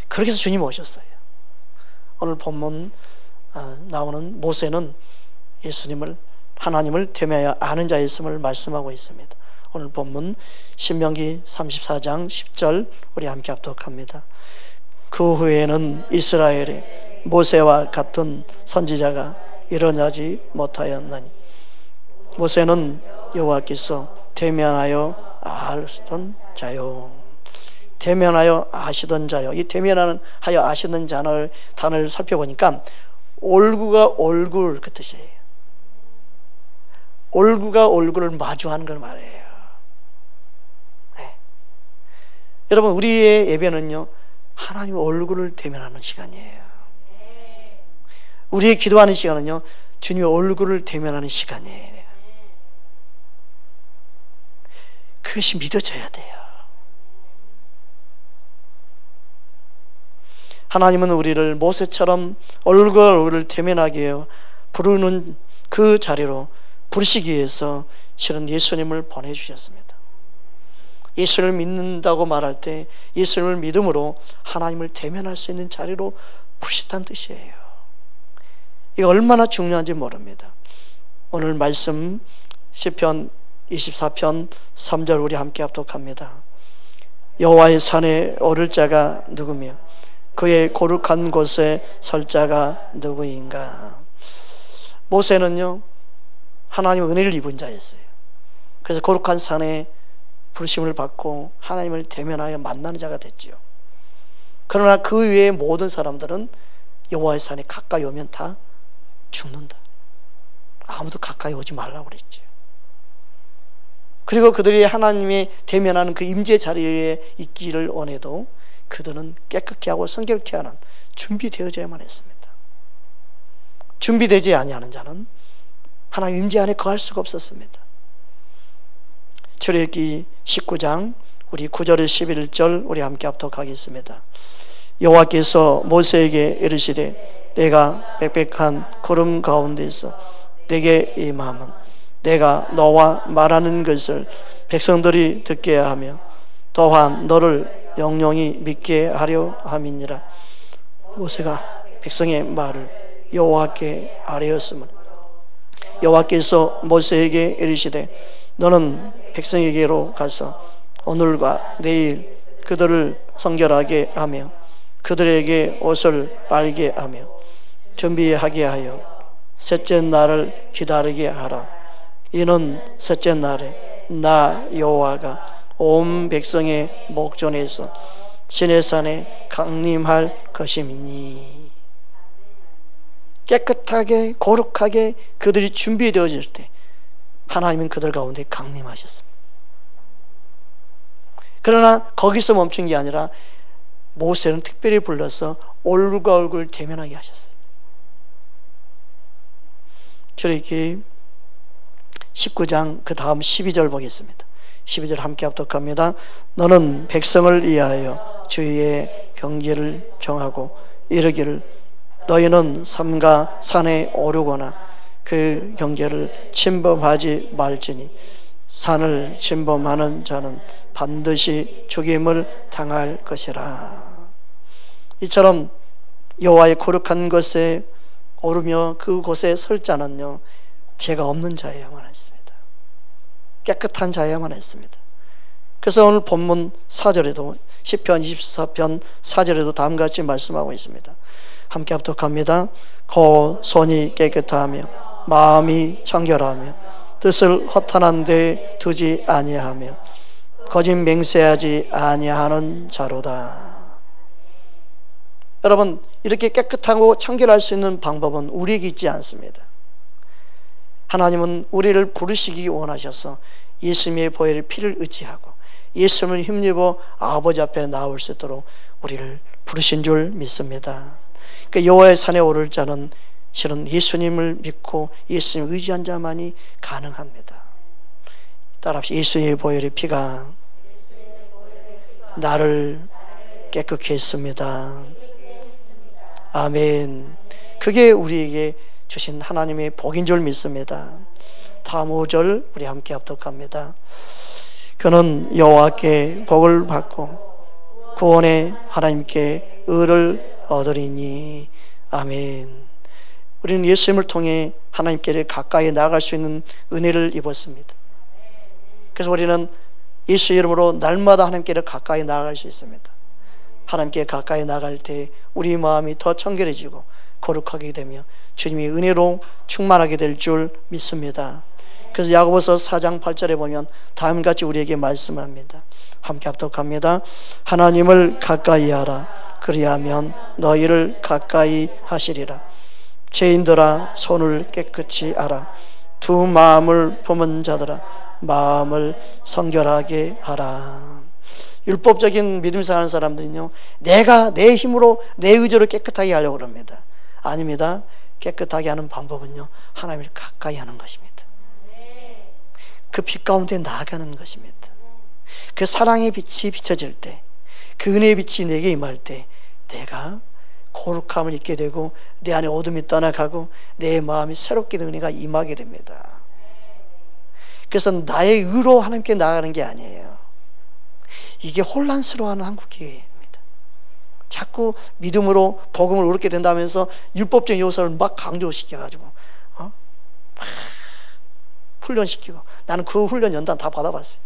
그렇게 해서 주님 오셨어요. 오늘 본문 나오는 모세는 예수님을, 하나님을 태매하여 아는 자였음을 말씀하고 있습니다. 오늘 본문 신명기 34장 10절 우리 함께 합독합니다. 그 후에는 이스라엘에 모세와 같은 선지자가 일어나지 못하였나니 모세는 여호와께서 대면하여 아시던 자요. 대면하여 아시던 자요. 이 대면하여 아시던 단어를 살펴보니까 얼굴과 얼굴 그 뜻이에요. 얼굴과 얼굴을 마주하는 걸 말해요. 네. 여러분, 우리의 예배는요, 하나님 얼굴을 대면하는 시간이에요. 우리의 기도하는 시간은요, 주님의 얼굴을 대면하는 시간이에요. 그것이 믿어져야 돼요. 하나님은 우리를 모세처럼 얼굴과 얼굴을 대면하게 해요 부르는 그 자리로 부르시기 위해서 실은 예수님을 보내주셨습니다. 예수를 믿는다고 말할 때 예수님을 믿음으로 하나님을 대면할 수 있는 자리로 부르셨다는 뜻이에요. 이게 얼마나 중요한지 모릅니다. 오늘 말씀 시편 24편 3절 우리 함께 합독합니다. 여호와의 산에 오를 자가 누구며 그의 거룩한 곳에 설 자가 누구인가. 모세는요, 하나님의 은혜를 입은 자였어요. 그래서 거룩한 산에 부르심을 받고 하나님을 대면하여 만나는 자가 됐죠. 그러나 그 외의 모든 사람들은 여호와의 산에 가까이 오면 다 죽는다. 아무도 가까이 오지 말라고 그랬죠. 그리고 그들이 하나님의 대면하는 그 임재 자리에 있기를 원해도 그들은 깨끗게 하고 성결케 하는 준비되어져야만 했습니다. 준비되지 아니하는 자는 하나님 임재 안에 거할 수가 없었습니다. 출애굽기 19장 우리 9절에서 11절 우리 함께 합독하겠습니다. 여호와께서 모세에게 이르시되 내가 빽빽한 구름 가운데서 내게 임함은 내가 너와 말하는 것을 백성들이 듣게 하며 또한 너를 영영히 믿게 하려 함이니라. 모세가 백성의 말을 여호와께 아뢰었으므로 여호와께서 모세에게 이르시되 너는 백성에게로 가서 오늘과 내일 그들을 성결하게 하며 그들에게 옷을 빨게 하며 준비하게 하여 셋째 날을 기다리게 하라. 이는 셋째 날에 나 여호와가 온 백성의 목전에서 시내산에 강림할 것임이니. 깨끗하게 거룩하게 그들이 준비되어질 때 하나님은 그들 가운데 강림하셨습니다. 그러나 거기서 멈춘 게 아니라 모세는 특별히 불러서 얼굴과 얼굴 대면하게 하셨어요. 출애굽기 19장 그 다음 12절 보겠습니다. 12절 함께 합독합니다. 너는 백성을 위하여 주의 경계를 정하고 이르기를 너희는 삼가 산에 오르거나 그 경계를 침범하지 말지니 산을 침범하는 자는 반드시 죽임을 당할 것이라. 이처럼 여호와의 거룩한 곳에 오르며 그곳에 설 자는요 죄가 없는 자여야만 했습니다. 깨끗한 자여야만 했습니다. 그래서 오늘 본문 4절에도 시편 24편 4절에도 다음과 같이 말씀하고 있습니다. 함께 합독합니다. 곧 손이 깨끗하며 마음이 청결하며 뜻을 허탄한 데 두지 아니하며 거짓 맹세하지 아니하는 자로다. 여러분, 이렇게 깨끗하고 청결할 수 있는 방법은 우리에게 있지 않습니다. 하나님은 우리를 부르시기 원하셔서 예수님의 보혈의 피를 의지하고 예수님을 힘입어 아버지 앞에 나올 수 있도록 우리를 부르신 줄 믿습니다. 그러니까 여호와의 산에 오를 자는 실은 예수님을 믿고 예수님을 의지한 자만이 가능합니다. 따라합시다. 예수님의 보혈의 피가 나를 깨끗게 했습니다. 아멘. 그게 우리에게 주신 하나님의 복인 줄 믿습니다. 다음 5절 우리 함께 합독합니다. 그는 여호와께 복을 받고 구원의 하나님께 의를 얻으리니. 아멘. 우리는 예수님을 통해 하나님께 가까이 나아갈 수 있는 은혜를 입었습니다. 그래서 우리는 예수 이름으로 날마다 하나님께 가까이 나아갈 수 있습니다. 하나님께 가까이 나갈 때 우리 마음이 더 청결해지고 거룩하게 되며 주님의 은혜로 충만하게 될 줄 믿습니다. 그래서 야고보서 4장 8절에 보면 다음같이 우리에게 말씀합니다. 함께 합독합니다. 하나님을 가까이 하라. 그리하면 너희를 가까이 하시리라. 죄인들아 손을 깨끗이 하라. 두 마음을 품은 자들아 마음을 성결하게 하라. 율법적인 믿음 생활하는 사람들은요, 내가 내 힘으로 내 의지로 깨끗하게 하려고 합니다. 아닙니다. 깨끗하게 하는 방법은요, 하나님을 가까이 하는 것입니다. 그 빛 가운데 나아가는 것입니다. 그 사랑의 빛이 비춰질 때, 그 은혜의 빛이 내게 임할 때 내가 거룩함을 잊게 되고 내 안에 어둠이 떠나가고 내 마음이 새롭게 된 은혜가 임하게 됩니다. 그래서 나의 의로 하나님께 나아가는 게 아니에요. 이게 혼란스러워하는 한국교회입니다. 자꾸 믿음으로 복음을 얻게 된다면서 율법적 요소를 막 강조시켜가지고 막 훈련시키고, 나는 그 훈련 연단 다 받아봤어요.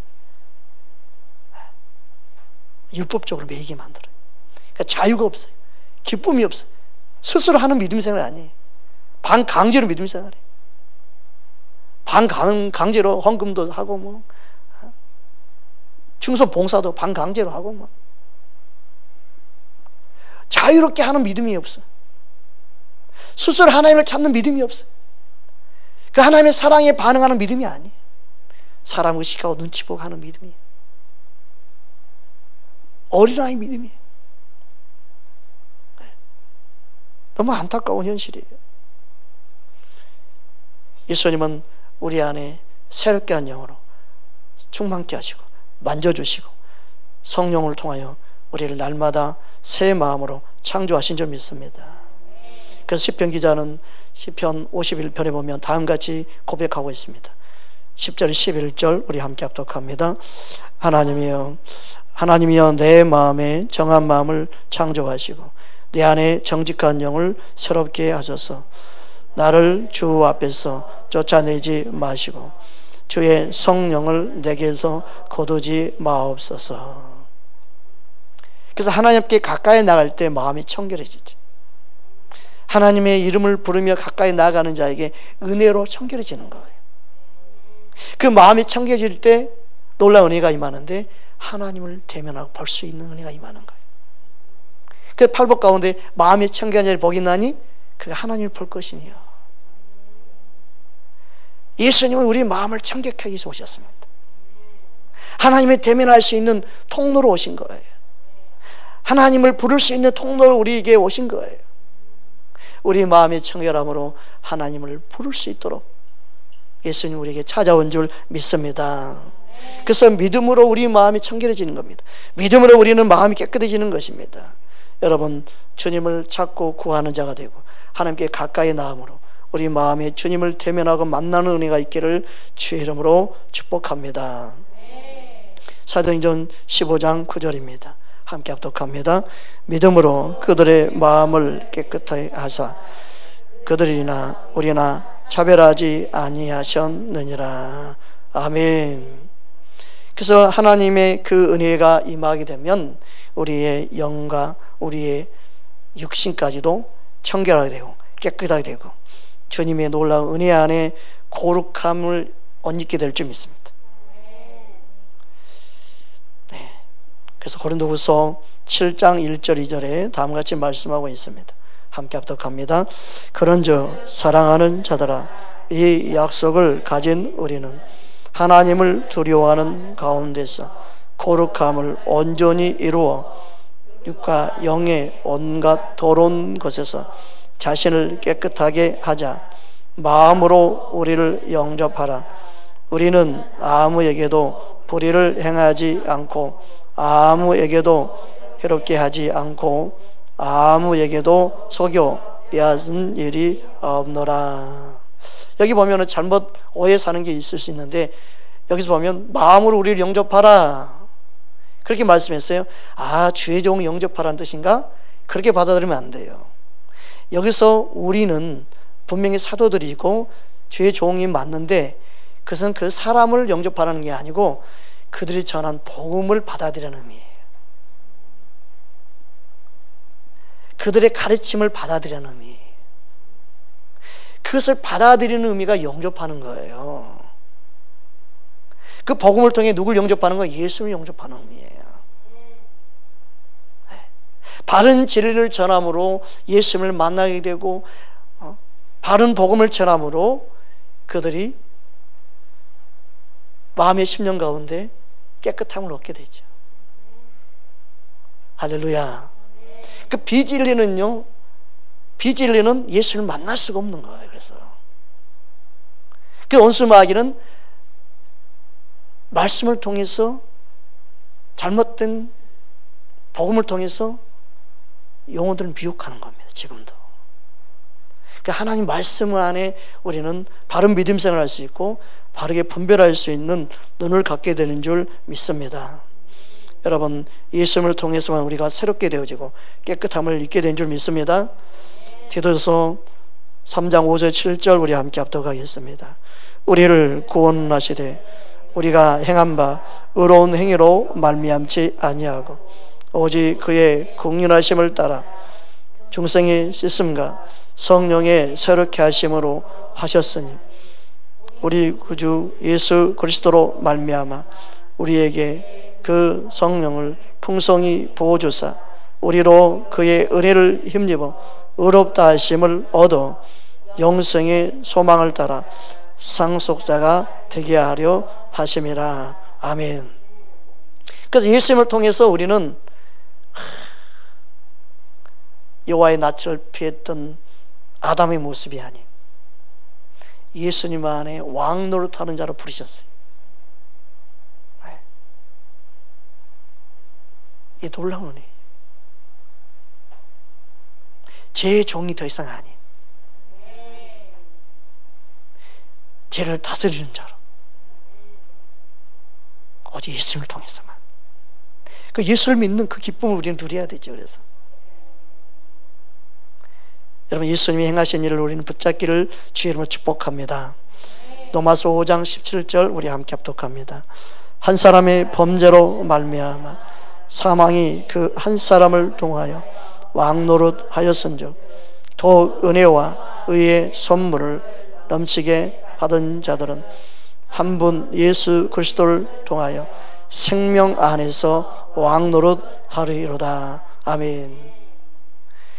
율법적으로 매이게 만들어요. 그러니까 자유가 없어요. 기쁨이 없어요. 스스로 하는 믿음 생활이 아니에요. 반강제로 믿음 생활이에요. 반강제로 헌금도 하고 뭐 중소 봉사도 반강제로 하고 뭐 자유롭게 하는 믿음이 없어요. 스스로 하나님을 찾는 믿음이 없어요. 그 하나님의 사랑에 반응하는 믿음이 아니에요. 사람 의식하고 눈치 보고 하는 믿음이에요. 어린아이 믿음이에요. 너무 안타까운 현실이에요. 예수님은 우리 안에 새롭게 한 영으로 충만케 하시고 만져주시고 성령을 통하여 우리를 날마다 새 마음으로 창조하신 줄 믿습니다. 그래서 시편 기자는 시편 51편에 보면 다음같이 고백하고 있습니다. 10절 11절 우리 함께 합독합니다. 하나님이여 내 마음에 정한 마음을 창조하시고 내 안에 정직한 영을 새롭게 하소서. 나를 주 앞에서 쫓아내지 마시고 주의 성령을 내게서 거두지 마옵소서. 그래서 하나님께 가까이 나갈 때 마음이 청결해지죠. 하나님의 이름을 부르며 가까이 나아가는 자에게 은혜로 청결해지는 거예요. 그 마음이 청결해질 때 놀라운 은혜가 임하는데 하나님을 대면하고 볼 수 있는 은혜가 임하는 거예요. 그 팔복 가운데 마음이 청결한 자를 복이 나니 그가 하나님을 볼 것이니요. 예수님은 우리 마음을 청결하게 하기 위해서 오셨습니다. 하나님을 대면할 수 있는 통로로 오신 거예요. 하나님을 부를 수 있는 통로로 우리에게 오신 거예요. 우리 마음의 청결함으로 하나님을 부를 수 있도록 예수님 우리에게 찾아온 줄 믿습니다. 그래서 믿음으로 우리 마음이 청결해지는 겁니다. 믿음으로 우리는 마음이 깨끗해지는 것입니다. 여러분, 주님을 찾고 구하는 자가 되고 하나님께 가까이 나음으로 우리 마음에 주님을 대면하고 만나는 은혜가 있기를 주의 이름으로 축복합니다. 사도행전 15장 9절입니다. 함께 합독합니다. 믿음으로 그들의 마음을 깨끗하게 하사 그들이나 우리나 차별하지 아니하셨느니라. 아멘. 그래서 하나님의 그 은혜가 임하게 되면 우리의 영과 우리의 육신까지도 청결하게 되고 깨끗하게 되고 주님의 놀라운 은혜 안에 옷 입게 될 줄 믿습니다. 네. 그래서 고린도후서 7장 1절 2절에 다음과 같이 말씀하고 있습니다. 함께 합독합니다. 그런즉 사랑하는 자들아, 이 약속을 가진 우리는 하나님을 두려워하는 가운데서 거룩함을 온전히 이루어 육과 영의 온갖 더러운 것에서 자신을 깨끗하게 하자. 마음으로 우리를 영접하라. 우리는 아무에게도 불의를 행하지 않고 아무에게도 해롭게 하지 않고 아무에게도 속여 빼앗은 일이 없노라. 여기 보면은 잘못 오해 사는 게 있을 수 있는데, 여기서 보면 마음으로 우리를 영접하라 그렇게 말씀했어요. 아, 주의 종 영접하라는 뜻인가? 그렇게 받아들이면 안 돼요. 여기서 우리는 분명히 사도들이고 주의 종이 맞는데, 그것은 그 사람을 영접하라는 게 아니고 그들이 전한 복음을 받아들이는 의미예요. 그들의 가르침을 받아들이는 의미. 그것을 받아들이는 의미가 영접하는 거예요. 그 복음을 통해 누굴 영접하는 거예요? 예수를 영접하는 의미예요. 바른 진리를 전함으로 예수님을 만나게 되고, 바른 복음을 전함으로 그들이 마음의 심령 가운데 깨끗함을 얻게 되죠. 할렐루야. 그 비진리는요, 비진리는 예수를 만날 수가 없는 거예요. 그래서 그 온수마귀는 말씀을 통해서, 잘못된 복음을 통해서 영혼들을 미혹하는 겁니다. 지금도. 그 하나님 말씀 안에 우리는 바른 믿음 생활을 할 수 있고 바르게 분별할 수 있는 눈을 갖게 되는 줄 믿습니다. 여러분, 예수님을 통해서만 우리가 새롭게 되어지고 깨끗함을 잊게 된 줄 믿습니다. 디도서 3장 5절 7절 우리 함께 합독하겠습니다. 우리를 구원하시되 우리가 행한 바 의로운 행위로 말미암지 아니하고 오직 그의 긍휼하심을 따라 중생의 씻음과 성령의 새롭게 하심으로 하셨으니 우리 구주 예수 그리스도로 말미암아 우리에게 그 성령을 풍성히 부어주사 우리로 그의 은혜를 힘입어 의롭다 하심을 얻어 영생의 소망을 따라 상속자가 되게 하려 하심이라. 아멘. 그래서 예수님을 통해서 우리는 여호와의 낯을 피했던 아담의 모습이 아닌 예수님 안에 왕 노릇하는 자로 부르셨어요. 이 놀라운 은혜. 제 종이 더 이상 아닌 죄를 다스리는 자로 오직 예수님을 통해서만. 그 예수를 믿는 그 기쁨을 우리는 누려야 되죠. 그래서 여러분, 예수님이 행하신 일을 우리는 붙잡기를 주의 이름으로 축복합니다. 로마서 5장 17절 우리 함께 합독합니다. 한 사람의 범죄로 말미암아 사망이 그 한 사람을 통하여 왕노릇 하였은즉 더욱 은혜와 의의 선물을 넘치게 받은 자들은 한 분 예수 그리스도를 통하여 생명 안에서 왕노릇 하리로다. 아멘.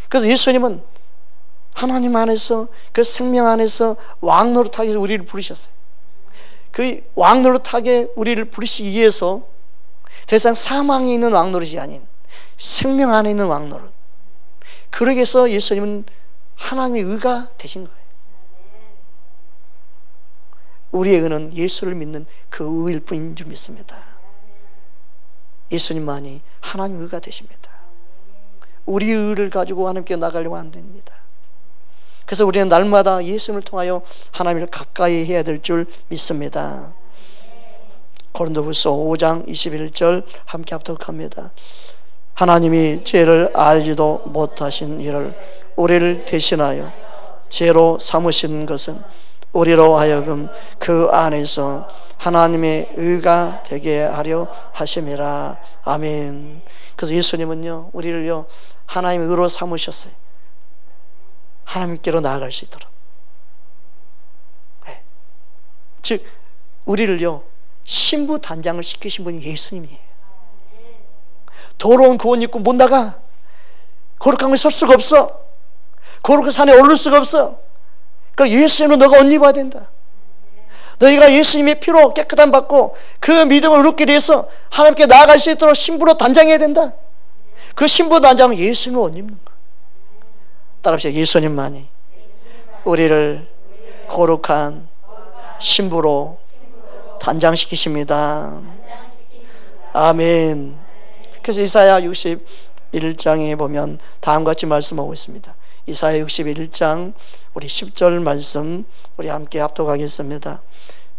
그래서 예수님은 하나님 안에서, 그 생명 안에서 왕노릇하기 위해서 우리를 부르셨어요. 그 왕노릇하게 우리를 부르시기 위해서 더 이상 사망에 있는 왕노릇이 아닌 생명 안에 있는 왕노릇. 그러기 위해서 예수님은 하나님의 의가 되신 거예요. 우리의 의는 예수를 믿는 그 의일 뿐인 줄 믿습니다. 예수님만이 하나님의 의가 되십니다. 우리의 의를 가지고 하나님께 나가려고 안 됩니다. 그래서 우리는 날마다 예수님을 통하여 하나님을 가까이 해야 될 줄 믿습니다. 고린도후서 5장 21절 함께 합독합니다. 하나님이 죄를 알지도 못하신 이를 우리를 대신하여 죄로 삼으신 것은 우리로 하여금 그 안에서 하나님의 의가 되게 하려 하심이라. 아멘. 그래서 예수님은요, 우리를요 하나님의 의로 삼으셨어요. 하나님께로 나아갈 수 있도록. 네. 즉 우리를요 신부 단장을 시키신 분이 예수님이에요. 더러운 그 옷 입고 못 나가. 거룩한 곳에 설 수가 없어. 거룩한 산에 오를 수가 없어. 그러니까 예수님으로 너가 옷 입어야 된다. 너희가 예수님의 피로 깨끗함 받고 그 믿음을 얻게 돼서 하나님께 나아갈 수 있도록 신부로 단장해야 된다. 그 신부 단장은 예수님을 옷 입는 거야. 따라합시다. 예수님만이 우리를 거룩한 신부로 단장시키십니다. 아멘. 그래서 이사야 61장에 보면 다음과 같이 말씀하고 있습니다. 이사야 61장 우리 10절 말씀 우리 함께 합독하겠습니다.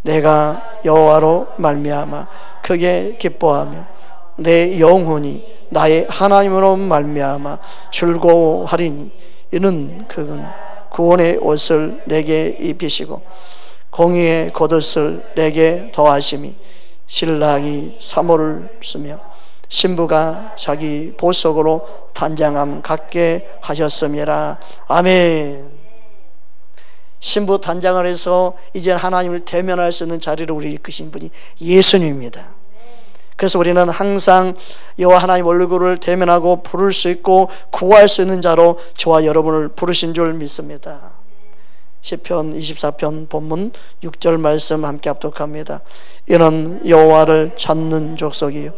내가 여호와로 말미암아 크게 기뻐하며 내 영혼이 나의 하나님으로 말미암아 즐거워하리니 이는 그는 구원의 옷을 내게 입히시고 공의의 겉옷을 내게 더하심이 신랑이 사모를 쓰며 신부가 자기 보석으로 단장함 갖게 하셨음이라. 아멘. 신부 단장을 해서 이제 하나님을 대면할 수 있는 자리로 우리를 이끄신 분이 예수님입니다. 그래서 우리는 항상 여호와 하나님 얼굴을 대면하고 부를 수 있고 구할 수 있는 자로 저와 여러분을 부르신 줄 믿습니다. 시편 24편 본문 6절 말씀 함께 합독합니다. 이는 여호와를 찾는 족속이요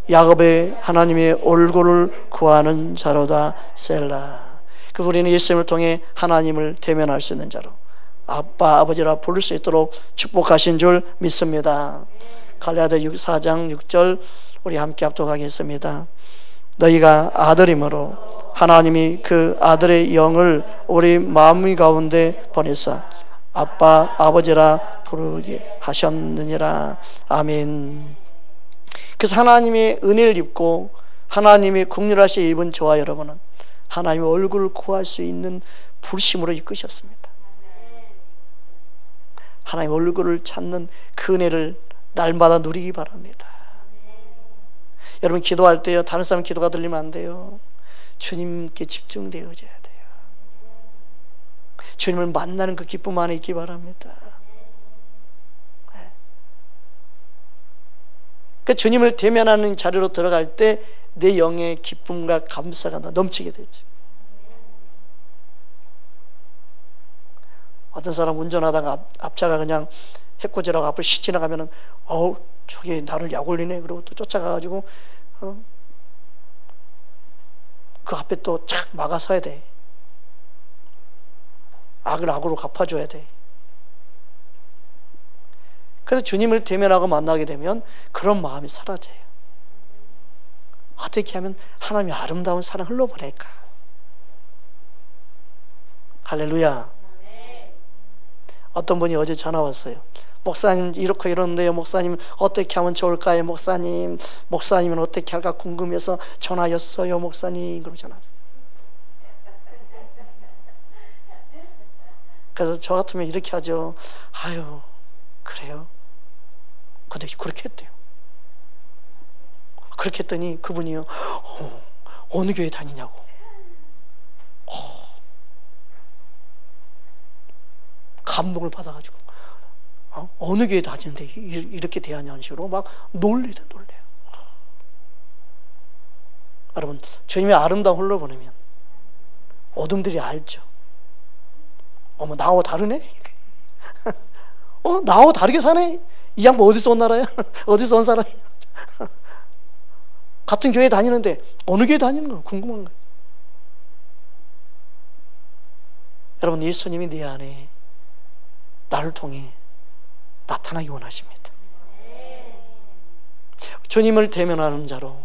야곱의 하나님의 얼굴을 구하는 자로다. 셀라. 그 우리는 예수님을 통해 하나님을 대면할 수 있는 자로 아빠 아버지라 부를 수 있도록 축복하신 줄 믿습니다. 갈라디아 4장 6절 우리 함께 합독하겠습니다. 너희가 아들이므로 하나님이 그 아들의 영을 우리 마음 가운데 보내사 아빠 아버지라 부르게 하셨느니라. 아멘. 그래서 하나님의 은혜를 입고 하나님의 긍휼하심을 입은 저와 여러분은 하나님의 얼굴을 구할 수 있는 부르심으로 이끄셨습니다. 하나님의 얼굴을 찾는 그 은혜를 날마다 누리기 바랍니다. 여러분 기도할 때요 다른 사람 기도가 들리면 안 돼요. 주님께 집중되어져야 돼요. 주님을 만나는 그 기쁨 안에 있기 바랍니다. 그 주님을 대면하는 자리로 들어갈 때 내 영의 기쁨과 감사가 넘치게 되죠. 어떤 사람 운전하다가 앞차가 그냥 해코지라고 앞을 씩 지나가면은 저게 나를 약올리네 그러고 또 쫓아가가지고 그 앞에 또 착 막아서야 돼. 악을 악으로 갚아줘야 돼. 그래서 주님을 대면하고 만나게 되면 그런 마음이 사라져요. 어떻게 하면 하나님의 아름다운 사랑 흘러보낼까? 할렐루야. 어떤 분이 어제 전화 왔어요. 목사님 이렇게 이러는데요. 목사님 어떻게 하면 좋을까요? 목사님은 어떻게 할까 궁금해서 전화였어요. 목사님 그러고 전화 왔어요. 그래서 저 같으면 이렇게 하죠. 아유 그래요? 근데 그렇게 했대요. 그렇게 했더니 그분이요 어느 교회 다니냐고 감동을 받아가지고 어느 교회 다니는데 이렇게 대하냐는 식으로 막 놀래요. 여러분 주님의 아름다운 흘러보내면 어둠들이 알죠. 어머 나하고 다르네. 나하고 다르게 사네. 이 양반 어디서 온 나라야? 어디서 온 사람이야? 같은 교회 다니는데 어느 교회 다니는 거 궁금한 거예요. 여러분 예수님이 내 안에 나를 통해 나타나기 원하십니다. 주님을 대면하는 자로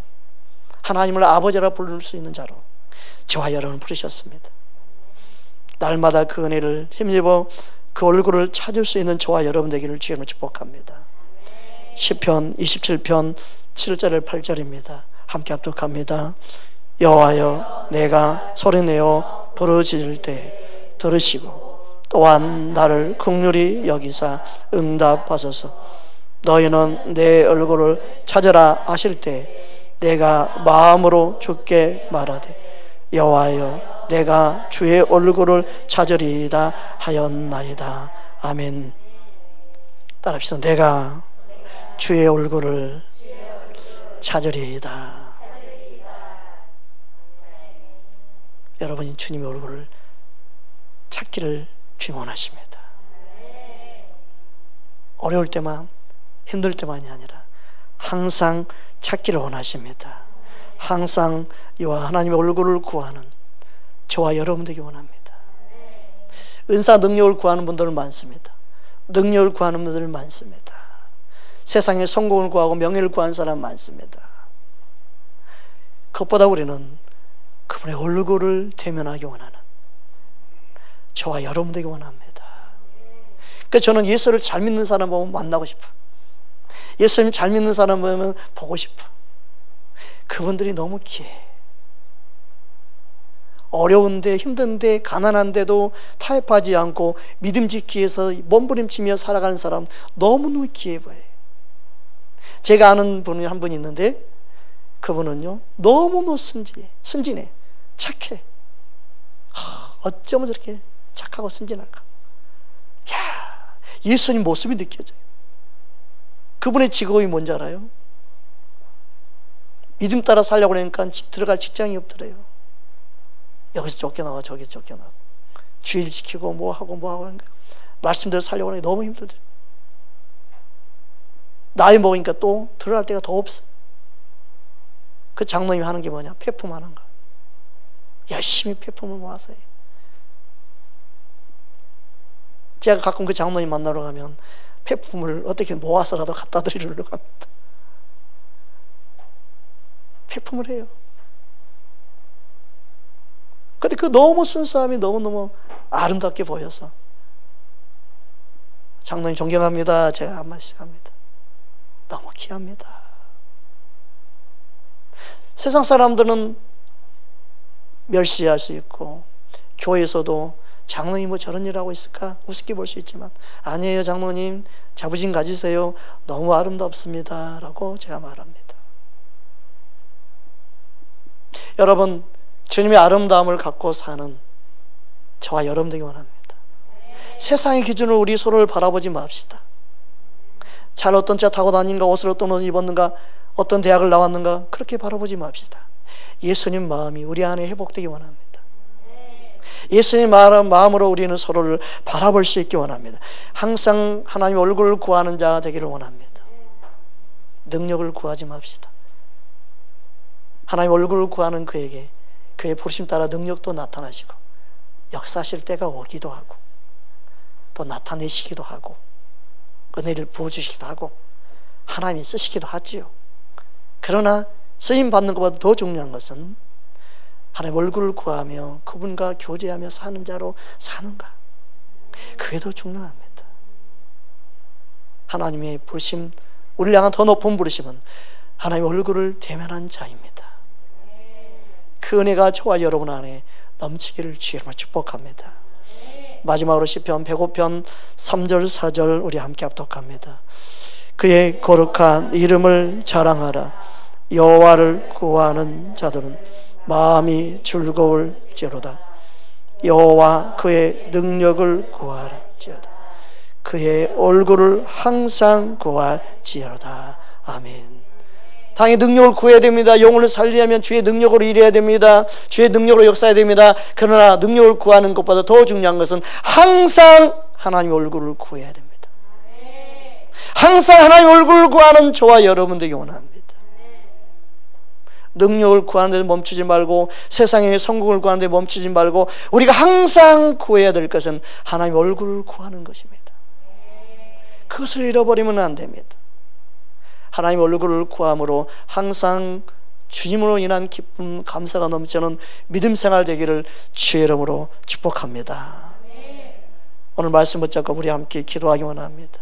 하나님을 아버지라 부를 수 있는 자로 저와 여러분을 부르셨습니다. 날마다 그 은혜를 힘입어 그 얼굴을 찾을 수 있는 저와 여러분 되기를 주님을 축복합니다. 시편 27편 7절 8절입니다. 함께 합독합니다. 여호와여 내가 소리내어 부르짖을 때 들으시고 또한 나를 긍휼히 여기사 응답하소서. 너희는 내 얼굴을 찾으라 하실 때 내가 마음으로 주께 말하되 여호와여 내가 주의 얼굴을 찾으리이다 하였나이다. 아멘. 따라합시다. 내가 주의 얼굴을 찾으리이다. 여러분이 주님의 얼굴을 찾기를 주님 원하십니다. 어려울 때만, 힘들 때만이 아니라 항상 찾기를 원하십니다. 항상 이와 하나님의 얼굴을 구하는 저와 여러분 되기 원합니다. 은사 능력을 구하는 분들은 많습니다. 능력을 구하는 분들은 많습니다. 세상에 성공을 구하고 명예를 구하는 사람 많습니다. 그것보다 우리는 그분의 얼굴을 대면하기 원하는 저와 여러분 되기 원합니다. 그래서 저는 예수를 잘 믿는 사람 보면 만나고 싶어요. 예수님 잘 믿는 사람 보면 보고 싶어요. 그분들이 너무 귀해. 어려운데 힘든데 가난한데도 타협하지 않고 믿음 지키기 위해서 몸부림치며 살아가는 사람 너무너무 귀해 보여요. 제가 아는 분이 한 분 있는데 그분은요 너무너무 순진해, 착해. 어쩌면 저렇게 착하고 순진할까. 야, 예수님 모습이 느껴져요. 그분의 직업이 뭔지 알아요? 믿음 따라 살려고 하니까 들어갈 직장이 없더래요. 여기서 쫓겨나고 저기 쫓겨나고 주일 지키고 뭐하고 하니까 말씀대로 살려고 하니까 너무 힘들더래요. 나이 먹으니까 또 들어갈 데가 더 없어. 그 장로님이 하는 게 뭐냐? 폐품하는 거. 열심히 폐품을 모아서 해. 제가 가끔 그 장로님 만나러 가면 폐품을 어떻게 모아서라도 갖다 드리려고 합니다. 폐품을 해요. 근데 그 너무 순수함이 너무너무 아름답게 보여서 장로님 존경합니다. 제가 한마디씩 합니다. 너무 귀합니다. 세상 사람들은 멸시할 수 있고 교회에서도 장로님 뭐 저런 일 하고 있을까 우습게 볼 수 있지만 아니에요. 장로님 자부심 가지세요. 너무 아름답습니다 라고 제가 말합니다. 여러분 주님의 아름다움을 갖고 사는 저와 여러분 되기 원합니다. 세상의 기준으로 우리 서로를 바라보지 맙시다. 잘 어떤 차 타고 다니는가, 옷을 어떤 옷을 입었는가, 어떤 대학을 나왔는가 그렇게 바라보지 맙시다. 예수님 마음이 우리 안에 회복되기 원합니다. 예수님 마음으로 우리는 서로를 바라볼 수 있기 원합니다. 항상 하나님의 얼굴을 구하는 자 되기를 원합니다. 능력을 구하지 맙시다. 하나님의 얼굴을 구하는 그에게 그의 부르심 따라 능력도 나타나시고 역사하실 때가 오기도 하고 또 나타내시기도 하고 은혜를 부어주시기도 하고 하나님이 쓰시기도 하지요. 그러나 쓰임 받는 것보다 더 중요한 것은 하나님의 얼굴을 구하며 그분과 교제하며 사는 자로 사는가, 그게 더 중요합니다. 하나님의 부르심, 우리를 향한 더 높은 부르심은 하나님의 얼굴을 대면한 자입니다. 그 은혜가 저와 여러분 안에 넘치기를 주의 이름으로 축복합니다. 마지막으로 시편 105편 3절 4절 우리 함께 합독합니다. 그의 거룩한 이름을 자랑하라. 여호와를 구하는 자들은 마음이 즐거울지로다. 여호와 그의 능력을 구하지어다. 그의 얼굴을 항상 구할지어다. 아멘. 당의 능력을 구해야 됩니다. 영혼을 살리려면 주의 능력으로 일해야 됩니다. 주의 능력으로 역사해야 됩니다. 그러나 능력을 구하는 것보다 더 중요한 것은 항상 하나님의 얼굴을 구해야 됩니다. 항상 하나님의 얼굴을 구하는 저와 여러분 되기 원합니다. 능력을 구하는 데 멈추지 말고 세상의 성공을 구하는 데 멈추지 말고 우리가 항상 구해야 될 것은 하나님의 얼굴을 구하는 것입니다. 그것을 잃어버리면 안 됩니다. 하나님의 얼굴을 구함으로 항상 주님으로 인한 기쁨, 감사가 넘치는 믿음 생활 되기를 주의 이름으로 축복합니다. 오늘 말씀 붙잡고 우리 함께 기도하기 원합니다.